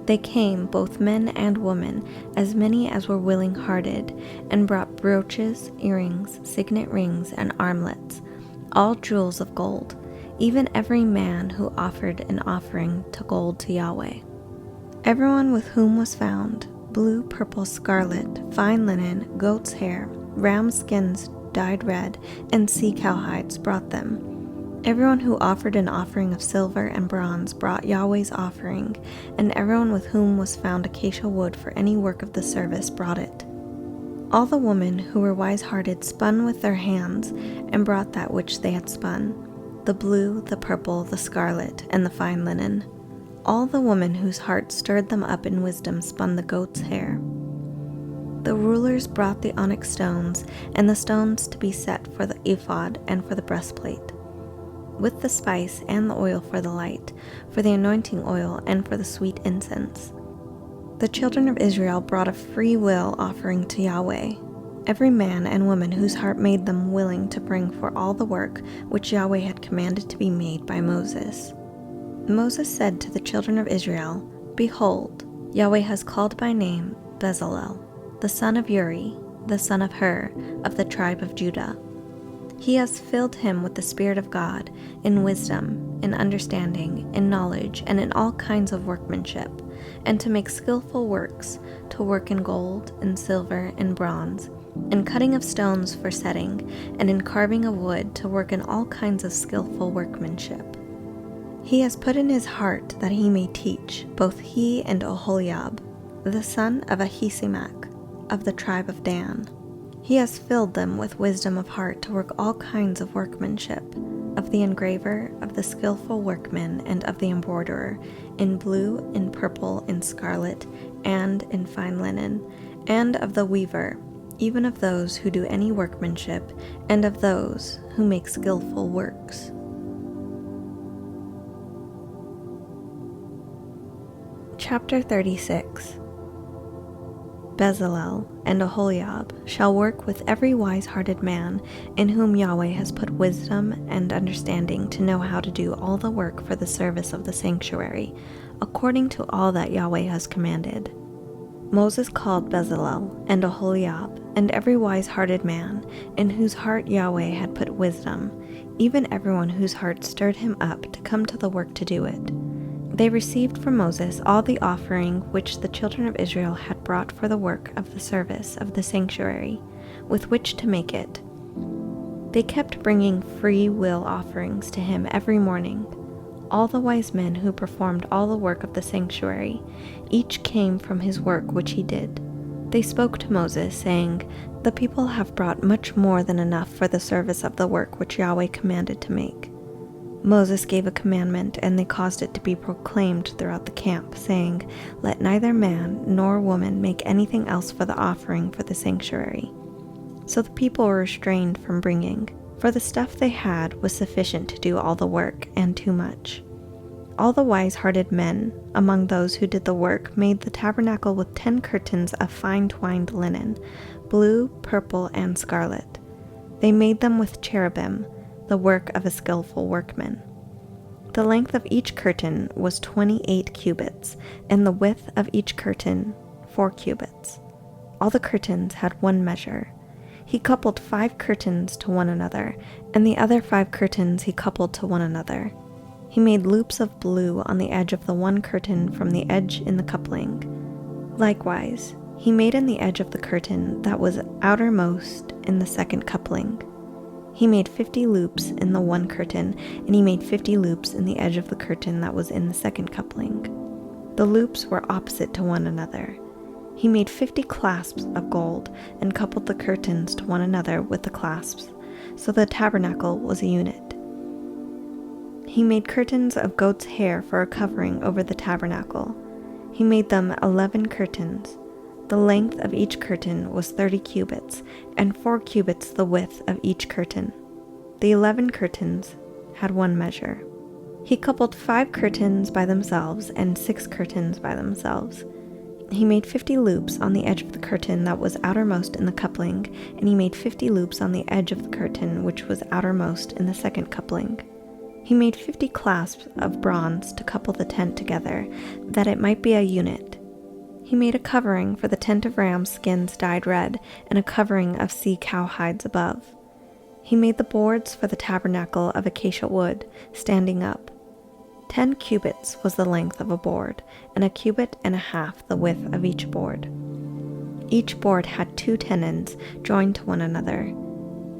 They came, both men and women, as many as were willing-hearted, and brought brooches, earrings, signet rings, and armlets, all jewels of gold, even every man who offered an offering to gold to Yahweh. Everyone with whom was found, blue, purple, scarlet, fine linen, goat's hair, ram skins dyed red, and sea cow hides brought them. Everyone who offered an offering of silver and bronze brought Yahweh's offering, and everyone with whom was found acacia wood for any work of the service brought it. All the women who were wise-hearted spun with their hands, and brought that which they had spun: the blue, the purple, the scarlet, and the fine linen. All the women whose heart stirred them up in wisdom spun the goat's hair. The rulers brought the onyx stones, and the stones to be set for the ephod and for the breastplate, with the spice and the oil for the light, for the anointing oil, and for the sweet incense. The children of Israel brought a free will offering to Yahweh, every man and woman whose heart made them willing to bring for all the work which Yahweh had commanded to be made by Moses. Moses said to the children of Israel, "Behold, Yahweh has called by name Bezalel, the son of Uri, the son of Hur, of the tribe of Judah. He has filled him with the Spirit of God, in wisdom, in understanding, in knowledge, and in all kinds of workmanship, and to make skillful works, to work in gold, in silver, in bronze, in cutting of stones for setting, and in carving of wood, to work in all kinds of skillful workmanship. He has put in his heart that he may teach, both he and Oholiab, the son of Ahisamach, of the tribe of Dan. He has filled them with wisdom of heart to work all kinds of workmanship, of the engraver, of the skillful workman, and of the embroiderer, in blue, in purple, in scarlet, and in fine linen, and of the weaver, even of those who do any workmanship, and of those who make skillful works." Chapter 36. Bezalel and Aholiab shall work with every wise-hearted man in whom Yahweh has put wisdom and understanding to know how to do all the work for the service of the sanctuary, according to all that Yahweh has commanded. Moses called Bezalel and Aholiab and every wise-hearted man in whose heart Yahweh had put wisdom, even everyone whose heart stirred him up to come to the work to do it. They received from Moses all the offering which the children of Israel had brought for the work of the service of the sanctuary, with which to make it. They kept bringing free will offerings to him every morning. All the wise men who performed all the work of the sanctuary, each came from his work which he did. They spoke to Moses, saying, "The people have brought much more than enough for the service of the work which Yahweh commanded to make." Moses gave a commandment, and they caused it to be proclaimed throughout the camp, saying, "Let neither man nor woman make anything else for the offering for the sanctuary." So the people were restrained from bringing, for the stuff they had was sufficient to do all the work, and too much. All the wise-hearted men among those who did the work made the tabernacle with 10 curtains of fine twined linen, blue, purple, and scarlet. They made them with cherubim, the work of a skillful workman. The length of each curtain was 28 cubits, and the width of each curtain 4 cubits. All the curtains had one measure. He coupled 5 curtains to one another, and the other 5 curtains he coupled to one another. He made loops of blue on the edge of the one curtain from the edge in the coupling. Likewise, he made in the edge of the curtain that was outermost in the second coupling. He made 50 loops in the one curtain, and he made 50 loops in the edge of the curtain that was in the second coupling. The loops were opposite to one another. He made 50 clasps of gold, and coupled the curtains to one another with the clasps, so the tabernacle was a unit. He made curtains of goat's hair for a covering over the tabernacle. He made them 11 curtains. The length of each curtain was 30 cubits, and 4 cubits the width of each curtain. The 11 curtains had one measure. He coupled 5 curtains by themselves and 6 curtains by themselves. He made 50 loops on the edge of the curtain that was outermost in the coupling, and he made 50 loops on the edge of the curtain which was outermost in the second coupling. He made 50 clasps of bronze to couple the tent together, that it might be a unit. He made a covering for the tent of ram skins dyed red, and a covering of sea cow hides above. He made the boards for the tabernacle of acacia wood, standing up. 10 cubits was the length of a board, and 1.5 cubits the width of each board. Each board had 2 tenons joined to one another.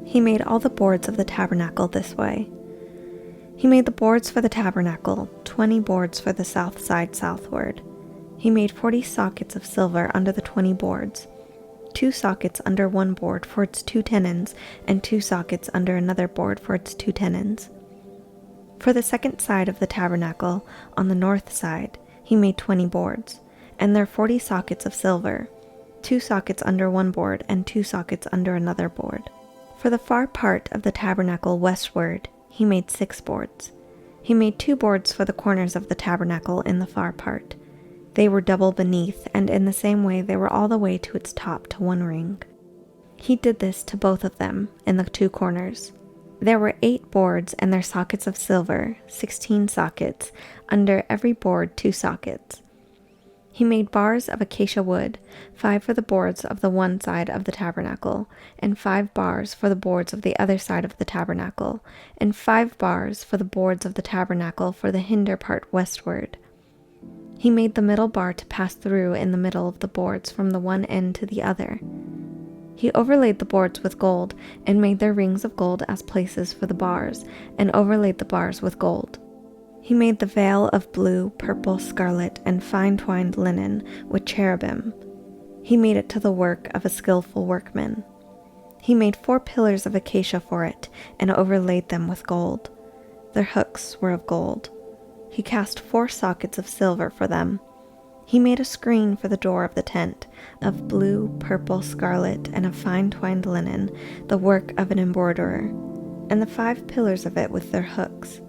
He made all the boards of the tabernacle this way. He made the boards for the tabernacle, 20 boards for the south side southward. He made 40 sockets of silver under the 20 boards, 2 sockets under one board for its 2 tenons, and 2 sockets under another board for its 2 tenons. For the second side of the tabernacle, on the north side, he made 20 boards, and there 40 sockets of silver, 2 sockets under one board and 2 sockets under another board. For the far part of the tabernacle westward, he made 6 boards. He made 2 boards for the corners of the tabernacle in the far part. They were double beneath, and in the same way they were all the way to its top to one ring. He did this to both of them in the 2 corners. There were 8 boards and their sockets of silver, 16 sockets, under every board 2 sockets. He made bars of acacia wood, 5 for the boards of the one side of the tabernacle, and 5 bars for the boards of the other side of the tabernacle, and 5 bars for the boards of the tabernacle for the hinder part westward. He made the middle bar to pass through in the middle of the boards from the one end to the other. He overlaid the boards with gold, and made their rings of gold as places for the bars, and overlaid the bars with gold. He made the veil of blue, purple, scarlet, and fine twined linen with cherubim. He made it to the work of a skillful workman. He made 4 pillars of acacia for it, and overlaid them with gold. Their hooks were of gold. He cast 4 sockets of silver for them. He made a screen for the door of the tent, of blue, purple, scarlet, and of fine twined linen, the work of an embroiderer, and the 5 pillars of it with their hooks.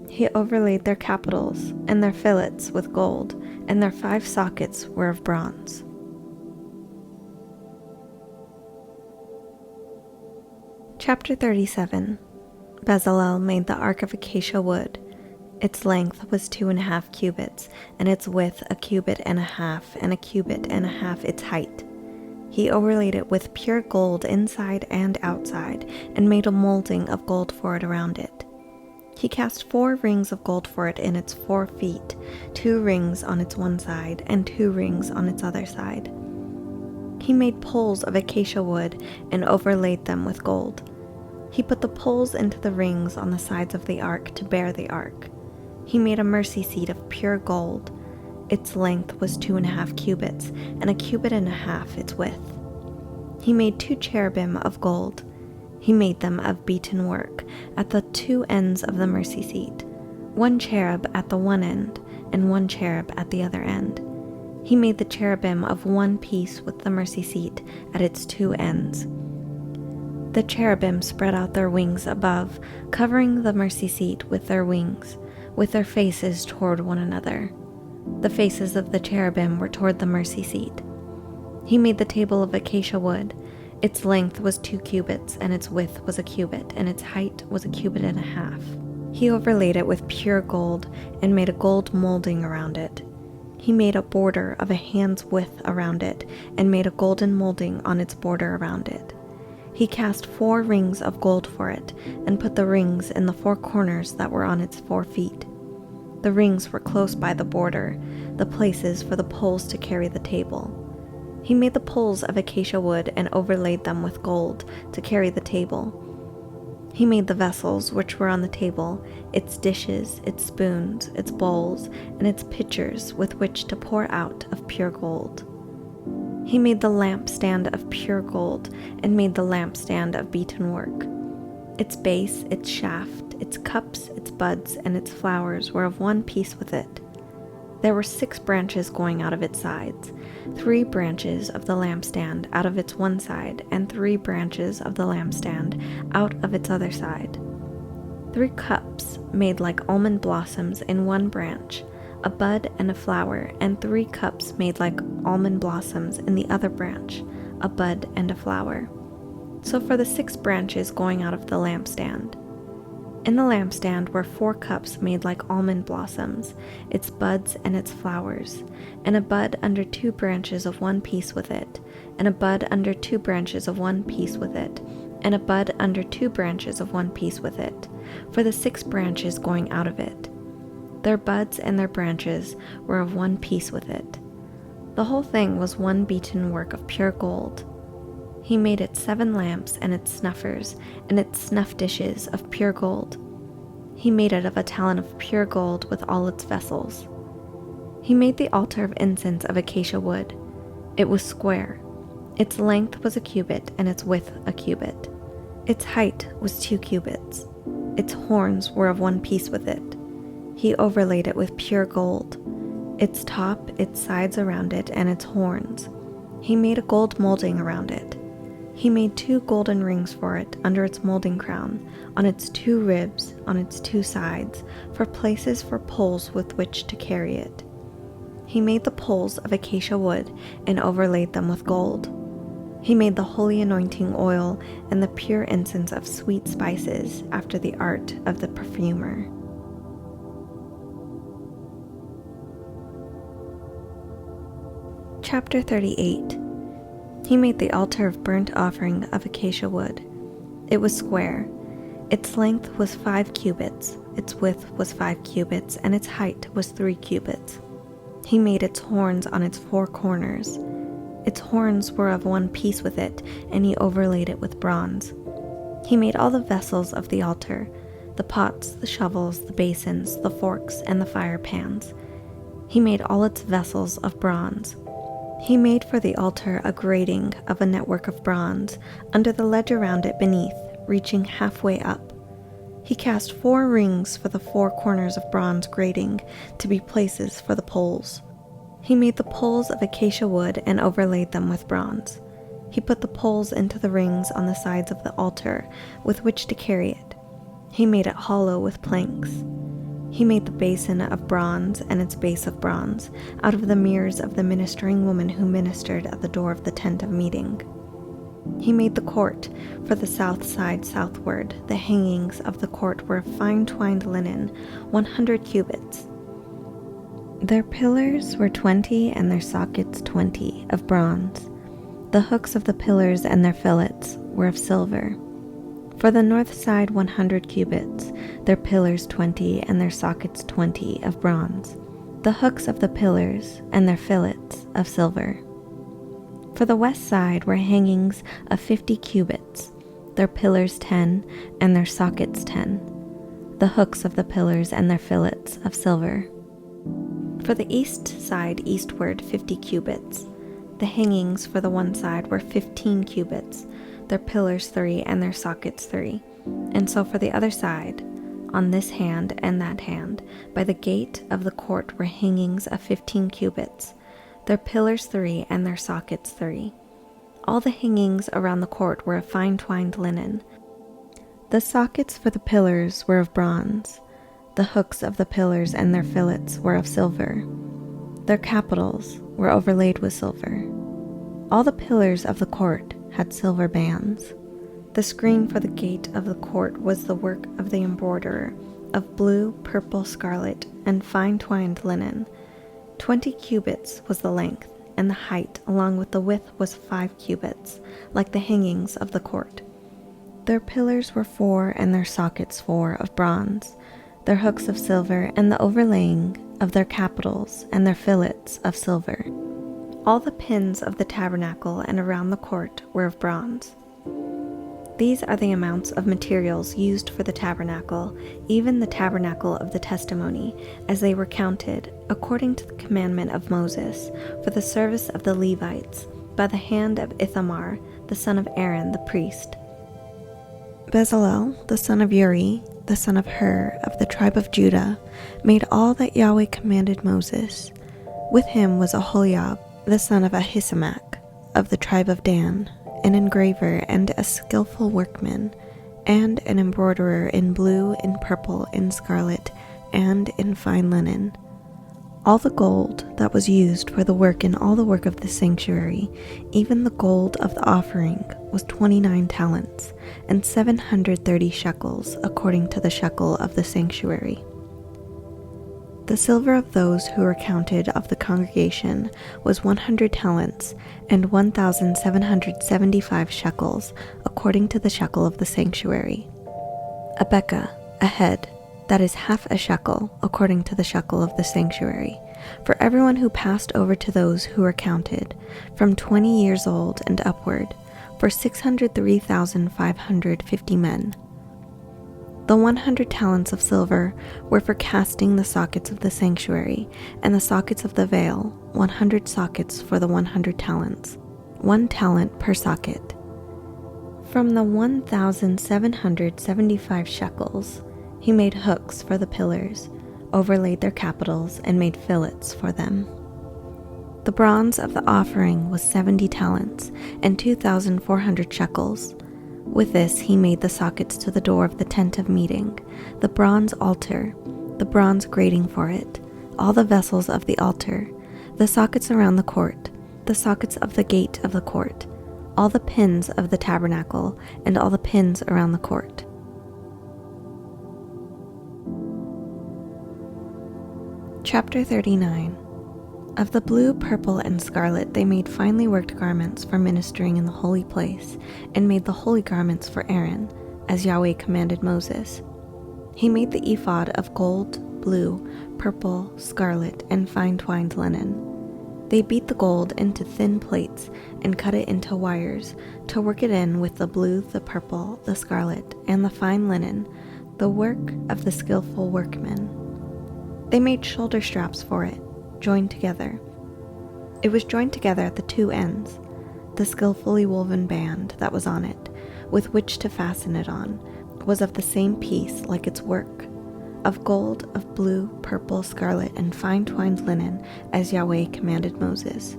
He overlaid their capitals and their fillets with gold, and their 5 sockets were of bronze. Chapter 37. Bezalel made the ark of acacia wood. Its length was 2.5 cubits, and its width 1.5 cubits, and 1.5 cubits its height. He overlaid it with pure gold inside and outside, and made a molding of gold for it around it. He cast 4 rings of gold for it in its 4 feet, 2 rings on its one side, and 2 rings on its other side. He made poles of acacia wood, and overlaid them with gold. He put the poles into the rings on the sides of the ark to bear the ark. He made a mercy seat of pure gold. Its length was 2.5 cubits, and 1.5 cubits its width. He made 2 cherubim of gold. He made them of beaten work at the 2 ends of the mercy seat, 1 cherub at the one end, and 1 cherub at the other end. He made the cherubim of one piece with the mercy seat at its 2 ends. The cherubim spread out their wings above, covering the mercy seat with their wings, with their faces toward one another. The faces of the cherubim were toward the mercy seat. He made the table of acacia wood. Its length was 2 cubits, and its width was 1 cubit, and its height was 1.5 cubits. He overlaid it with pure gold, and made a gold molding around it. He made a border of a hand's width around it, and made a golden molding on its border around it. He cast 4 rings of gold for it, and put the rings in the 4 corners that were on its 4 feet. The rings were close by the border, the places for the poles to carry the table. He made the poles of acacia wood and overlaid them with gold to carry the table. He made the vessels which were on the table, its dishes, its spoons, its bowls, and its pitchers with which to pour out of pure gold. He made the lampstand of pure gold, and made the lampstand of beaten work. Its base, its shaft, its cups, its buds, and its flowers were of one piece with it. There were 6 branches going out of its sides, 3 branches of the lampstand out of its one side, and 3 branches of the lampstand out of its other side. 3 cups made like almond blossoms in one branch, a bud and a flower, and 3 cups made like almond blossoms in the other branch, a bud and a flower. So for the 6 branches going out of the lampstand. In the lampstand were 4 cups made like almond blossoms, its buds and its flowers, and a bud under 2 branches of one piece with it, and a bud under 2 branches of one piece with it, and a bud under 2 branches of one piece with it, for the 6 branches going out of it. Their buds and their branches were of one piece with it. The whole thing was one beaten work of pure gold. He made it 7 lamps and its snuffers, and its snuff dishes of pure gold. He made it of a talent of pure gold with all its vessels. He made the altar of incense of acacia wood. It was square. Its length was 1 cubit, and its width 1 cubit. Its height was 2 cubits. Its horns were of one piece with it. He overlaid it with pure gold. Its top, its sides around it, and its horns. He made a gold molding around it. He made 2 golden rings for it under its molding crown, on its 2 ribs, on its 2 sides, for places for poles with which to carry it. He made the poles of acacia wood and overlaid them with gold. He made the holy anointing oil and the pure incense of sweet spices after the art of the perfumer. Chapter 38. He made the altar of burnt offering of acacia wood. It was square. Its length was 5 cubits, its width was 5 cubits, and its height was 3 cubits. He made its horns on its 4 corners. Its horns were of one piece with it, and he overlaid it with bronze. He made all the vessels of the altar, the pots, the shovels, the basins, the forks, and the fire pans. He made all its vessels of bronze. He made for the altar a grating of a network of bronze, under the ledge around it beneath, reaching halfway up. He cast 4 rings for the 4 corners of bronze grating, to be places for the poles. He made the poles of acacia wood and overlaid them with bronze. He put the poles into the rings on the sides of the altar, with which to carry it. He made it hollow with planks. He made the basin of bronze and its base of bronze, out of the mirrors of the ministering woman who ministered at the door of the tent of meeting. He made the court for the south side southward. The hangings of the court were of fine twined linen, 100 cubits. Their pillars were 20 and their sockets 20 of bronze. The hooks of the pillars and their fillets were of silver. For the north side 100 cubits, their pillars 20 and their sockets 20 of bronze. The hooks of the pillars and their fillets of silver. For the west side were hangings of 50 cubits, their pillars 10 and their sockets 10. The hooks of the pillars and their fillets of silver. For the east side eastward 50 cubits. The hangings for the one side were 15 cubits, their pillars 3 and their sockets 3. And so for the other side, on this hand and that hand, by the gate of the court were hangings of 15 cubits, their pillars 3 and their sockets 3. All the hangings around the court were of fine twined linen. The sockets for the pillars were of bronze. The hooks of the pillars and their fillets were of silver. Their capitals were overlaid with silver. All the pillars of the court had silver bands. The screen for the gate of the court was the work of the embroiderer, of blue, purple, scarlet, and fine twined linen. 20 cubits was the length, and the height along with the width was 5 cubits, like the hangings of the court. Their pillars were 4 and their sockets 4 of bronze, their hooks of silver, and the overlaying of their capitals and their fillets of silver. All the pins of the tabernacle and around the court were of bronze. These are the amounts of materials used for the tabernacle, even the tabernacle of the testimony, as they were counted, according to the commandment of Moses, for the service of the Levites, by the hand of Ithamar, the son of Aaron the priest. Bezalel, the son of Uri, the son of Hur, of the tribe of Judah, made all that Yahweh commanded Moses. With him was Aholiab, the son of Ahisamach, of the tribe of Dan, an engraver and a skillful workman, and an embroiderer in blue, in purple, in scarlet, and in fine linen. All the gold that was used for the work in all the work of the sanctuary, even the gold of the offering, was 29 talents, and 730 shekels, according to the shekel of the sanctuary. The silver of those who were counted of the congregation was 100 talents, and 1,775 shekels, according to the shekel of the sanctuary. A beka, a head, that is half a shekel, according to the shekel of the sanctuary, for everyone who passed over to those who were counted, from 20 years old and upward, for 603,550 men. The 100 talents of silver were for casting the sockets of the sanctuary, and the sockets of the veil, 100 sockets for the 100 talents, 1 talent per socket. From the 1,775 shekels, he made hooks for the pillars, overlaid their capitals, and made fillets for them. The bronze of the offering was 70 talents, and 2,400 shekels. With this he made the sockets to the door of the tent of meeting, the bronze altar, the bronze grating for it, all the vessels of the altar, the sockets around the court, the sockets of the gate of the court, all the pins of the tabernacle, and all the pins around the court. Chapter 39. Of the blue, purple, and scarlet they made finely worked garments for ministering in the holy place, and made the holy garments for Aaron, as Yahweh commanded Moses. He made the ephod of gold, blue, purple, scarlet, and fine twined linen. They beat the gold into thin plates and cut it into wires to work it in with the blue, the purple, the scarlet, and the fine linen, the work of the skillful workmen. They made shoulder straps for it, joined together. It was joined together at the two ends. The skillfully woven band that was on it, with which to fasten it on, was of the same piece like its work, of gold, of blue, purple, scarlet, and fine twined linen, as Yahweh commanded Moses.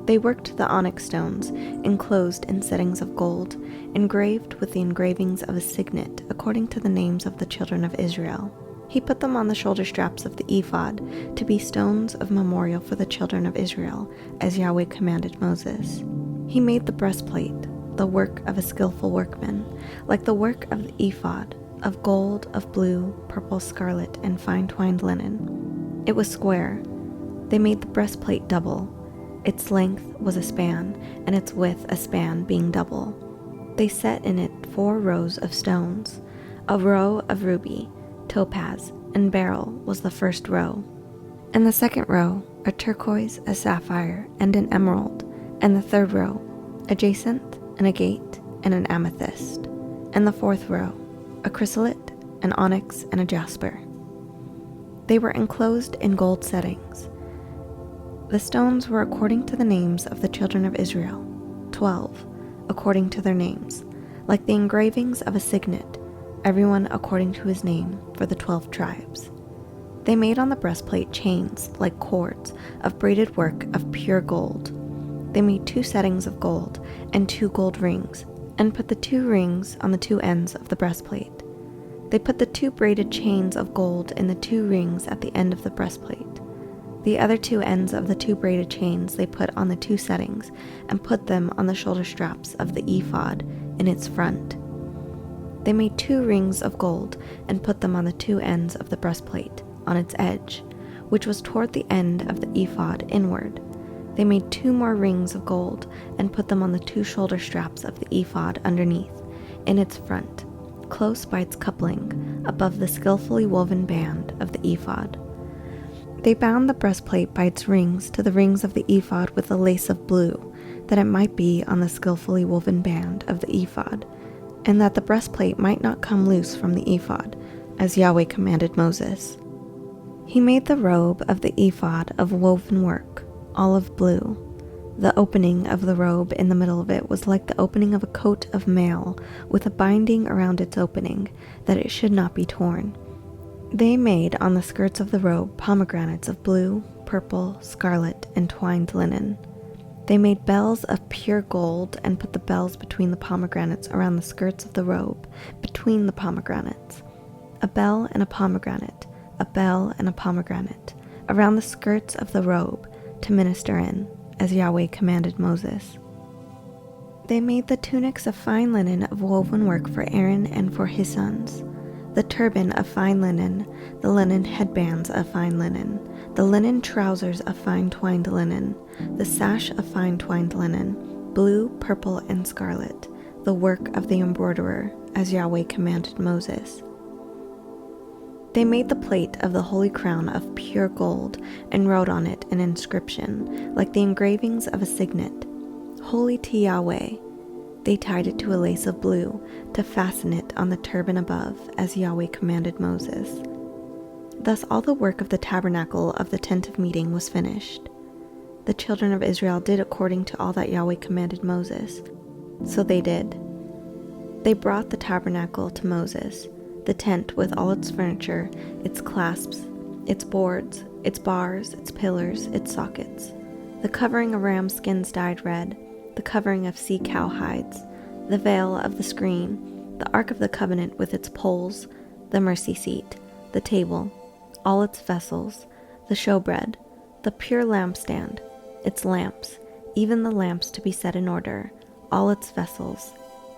They worked the onyx stones, enclosed in settings of gold, engraved with the engravings of a signet, according to the names of the children of Israel. He put them on the shoulder straps of the ephod to be stones of memorial for the children of Israel, as Yahweh commanded Moses. He made the breastplate, the work of a skillful workman, like the work of the ephod, of gold, of blue, purple, scarlet, and fine twined linen. It was square. They made the breastplate double. Its length was a span, and its width a span, being double. They set in it 4 rows of stones. A row of ruby, topaz, and beryl was the first row. And the second row, a turquoise, a sapphire, and an emerald. And the third row, a jacinth, and agate, and an amethyst. And the fourth row, a chrysolite, an onyx, and a jasper. They were enclosed in gold settings. The stones were according to the names of the children of Israel, 12, according to their names, like the engravings of a signet, everyone according to his name, for the 12 tribes. They made on the breastplate chains like cords of braided work of pure gold. They made 2 settings of gold and 2 gold rings, and put the 2 rings on the 2 ends of the breastplate. They put the 2 braided chains of gold in the 2 rings at the end of the breastplate. The other 2 ends of the 2 braided chains they put on the 2 settings, and put them on the shoulder straps of the ephod in its front. They made 2 rings of gold, and put them on the 2 ends of the breastplate, on its edge, which was toward the end of the ephod inward. They made 2 more rings of gold, and put them on the 2 shoulder straps of the ephod underneath, in its front, close by its coupling, above the skillfully woven band of the ephod. They bound the breastplate by its rings to the rings of the ephod with a lace of blue, that it might be on the skillfully woven band of the ephod, and that the breastplate might not come loose from the ephod, as Yahweh commanded Moses. He made the robe of the ephod of woven work, olive blue. The opening of the robe in the middle of it was like the opening of a coat of mail, with a binding around its opening, that it should not be torn. They made on the skirts of the robe pomegranates of blue, purple, scarlet, and twined linen. They made bells of pure gold, and put the bells between the pomegranates around the skirts of the robe, between the pomegranates. A bell and a pomegranate, a bell and a pomegranate, around the skirts of the robe, to minister in, as Yahweh commanded Moses. They made the tunics of fine linen of woven work for Aaron and for his sons, the turban of fine linen, the linen headbands of fine linen, the linen trousers of fine twined linen, the sash of fine twined linen, blue, purple, and scarlet, the work of the embroiderer, as Yahweh commanded Moses. They made the plate of the holy crown of pure gold, and wrote on it an inscription, like the engravings of a signet, Holy to Yahweh. They tied it to a lace of blue, to fasten it on the turban above, as Yahweh commanded Moses. Thus all the work of the tabernacle of the tent of meeting was finished. The children of Israel did according to all that Yahweh commanded Moses. So they did. They brought the tabernacle to Moses, the tent with all its furniture, its clasps, its boards, its bars, its pillars, its sockets, the covering of ram skins dyed red, the covering of sea cow hides, the veil of the screen, the ark of the covenant with its poles, the mercy seat, the table, all its vessels, the showbread, the pure lampstand, its lamps, even the lamps to be set in order, all its vessels,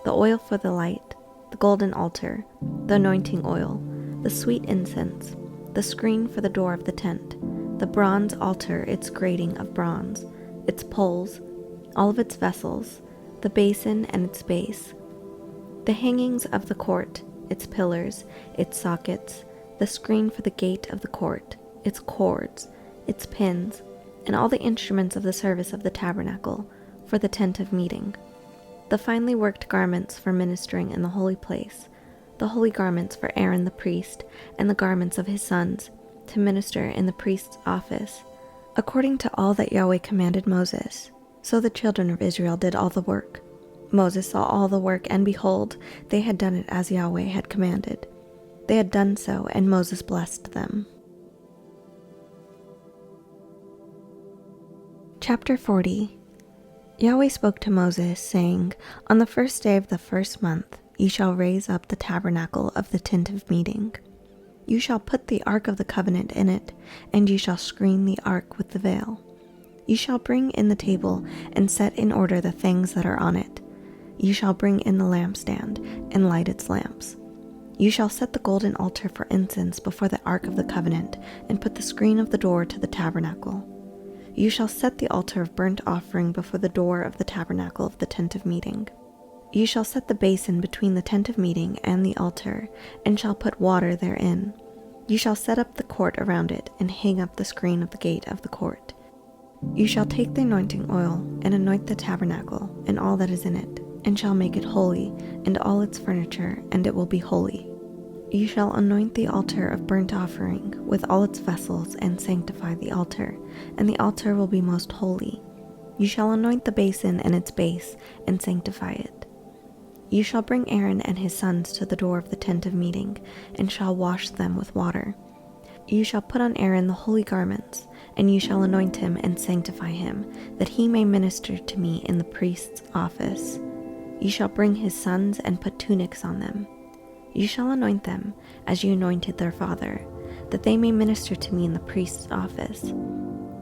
the oil for the light, the golden altar, the anointing oil, the sweet incense, the screen for the door of the tent, the bronze altar, its grating of bronze, its poles, all of its vessels, the basin and its base, the hangings of the court, its pillars, its sockets, the screen for the gate of the court, its cords, its pins, and all the instruments of the service of the tabernacle, for the tent of meeting, the finely worked garments for ministering in the holy place, the holy garments for Aaron the priest, and the garments of his sons, to minister in the priest's office, according to all that Yahweh commanded Moses. So the children of Israel did all the work. Moses saw all the work, and behold, they had done it as Yahweh had commanded. They had done so, and Moses blessed them. Chapter 40. Yahweh spoke to Moses, saying, On the first day of the first month ye shall raise up the tabernacle of the tent of meeting. You shall put the ark of the covenant in it, and ye shall screen the ark with the veil. You shall bring in the table, and set in order the things that are on it. you shall bring in the lampstand and light its lamps. You shall set the golden altar for incense before the ark of the covenant, and put the screen of the door to the tabernacle. You shall set the altar of burnt offering before the door of the tabernacle of the tent of meeting. You shall set the basin between the tent of meeting and the altar, and shall put water therein. You shall set up the court around it, and hang up the screen of the gate of the court. You shall take the anointing oil, and anoint the tabernacle, and all that is in it, and shall make it holy, and all its furniture, and it will be holy. You shall anoint the altar of burnt offering with all its vessels, and sanctify the altar, and the altar will be most holy. You shall anoint the basin and its base, and sanctify it. You shall bring Aaron and his sons to the door of the tent of meeting, and shall wash them with water. You shall put on Aaron the holy garments, and you shall anoint him and sanctify him, that he may minister to me in the priest's office. You shall bring his sons and put tunics on them. You shall anoint them as you anointed their father, that they may minister to me in the priest's office.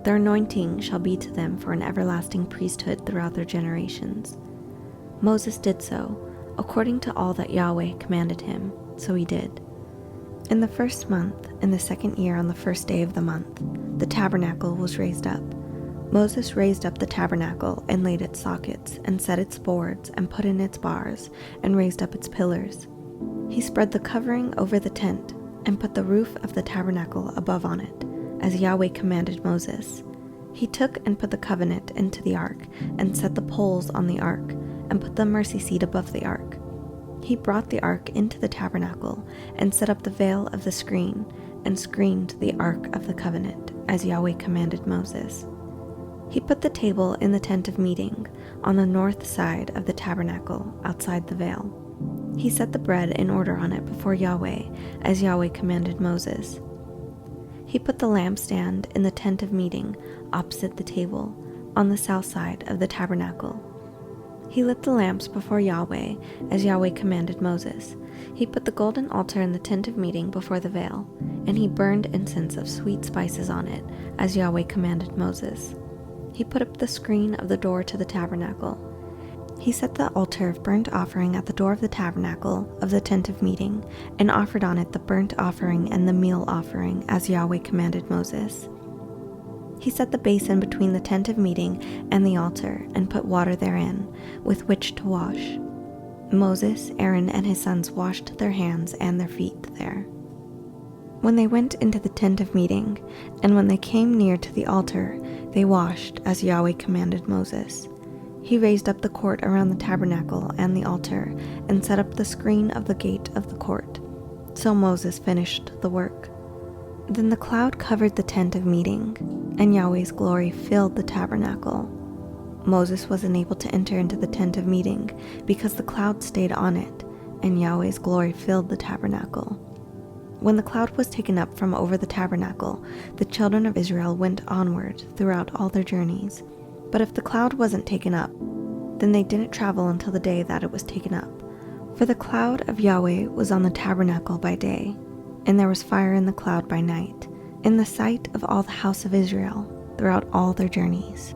Their anointing shall be to them for an everlasting priesthood throughout their generations. Moses did so, according to all that Yahweh commanded him, so he did. In the first month, in the second year on the first day of the month, the tabernacle was raised up. Moses raised up the tabernacle and laid its sockets, and set its boards, and put in its bars, and raised up its pillars. He spread the covering over the tent, and put the roof of the tabernacle above on it, as Yahweh commanded Moses. He took and put the covenant into the ark, and set the poles on the ark, and put the mercy seat above the ark. He brought the ark into the tabernacle, and set up the veil of the screen, and screened the ark of the covenant, as Yahweh commanded Moses. He put the table in the tent of meeting, on the north side of the tabernacle, outside the veil. He set the bread in order on it before Yahweh, as Yahweh commanded Moses. He put the lampstand in the tent of meeting, opposite the table, on the south side of the tabernacle. He lit the lamps before Yahweh, as Yahweh commanded Moses. He put the golden altar in the tent of meeting before the veil, and he burned incense of sweet spices on it, as Yahweh commanded Moses. He put up the screen of the door to the tabernacle. He set the altar of burnt offering at the door of the tabernacle of the tent of meeting, and offered on it the burnt offering and the meal offering, as Yahweh commanded Moses. He set the basin between the tent of meeting and the altar, and put water therein, with which to wash. Moses, Aaron, and his sons washed their hands and their feet there. When they went into the tent of meeting, and when they came near to the altar, they washed, as Yahweh commanded Moses. He raised up the court around the tabernacle and the altar, and set up the screen of the gate of the court. So Moses finished the work. Then the cloud covered the tent of meeting, and Yahweh's glory filled the tabernacle. Moses was unable to enter into the tent of meeting, because the cloud stayed on it, and Yahweh's glory filled the tabernacle. When the cloud was taken up from over the tabernacle, the children of Israel went onward throughout all their journeys. But if the cloud wasn't taken up, then they didn't travel until the day that it was taken up. For the cloud of Yahweh was on the tabernacle by day, and there was fire in the cloud by night, in the sight of all the house of Israel throughout all their journeys.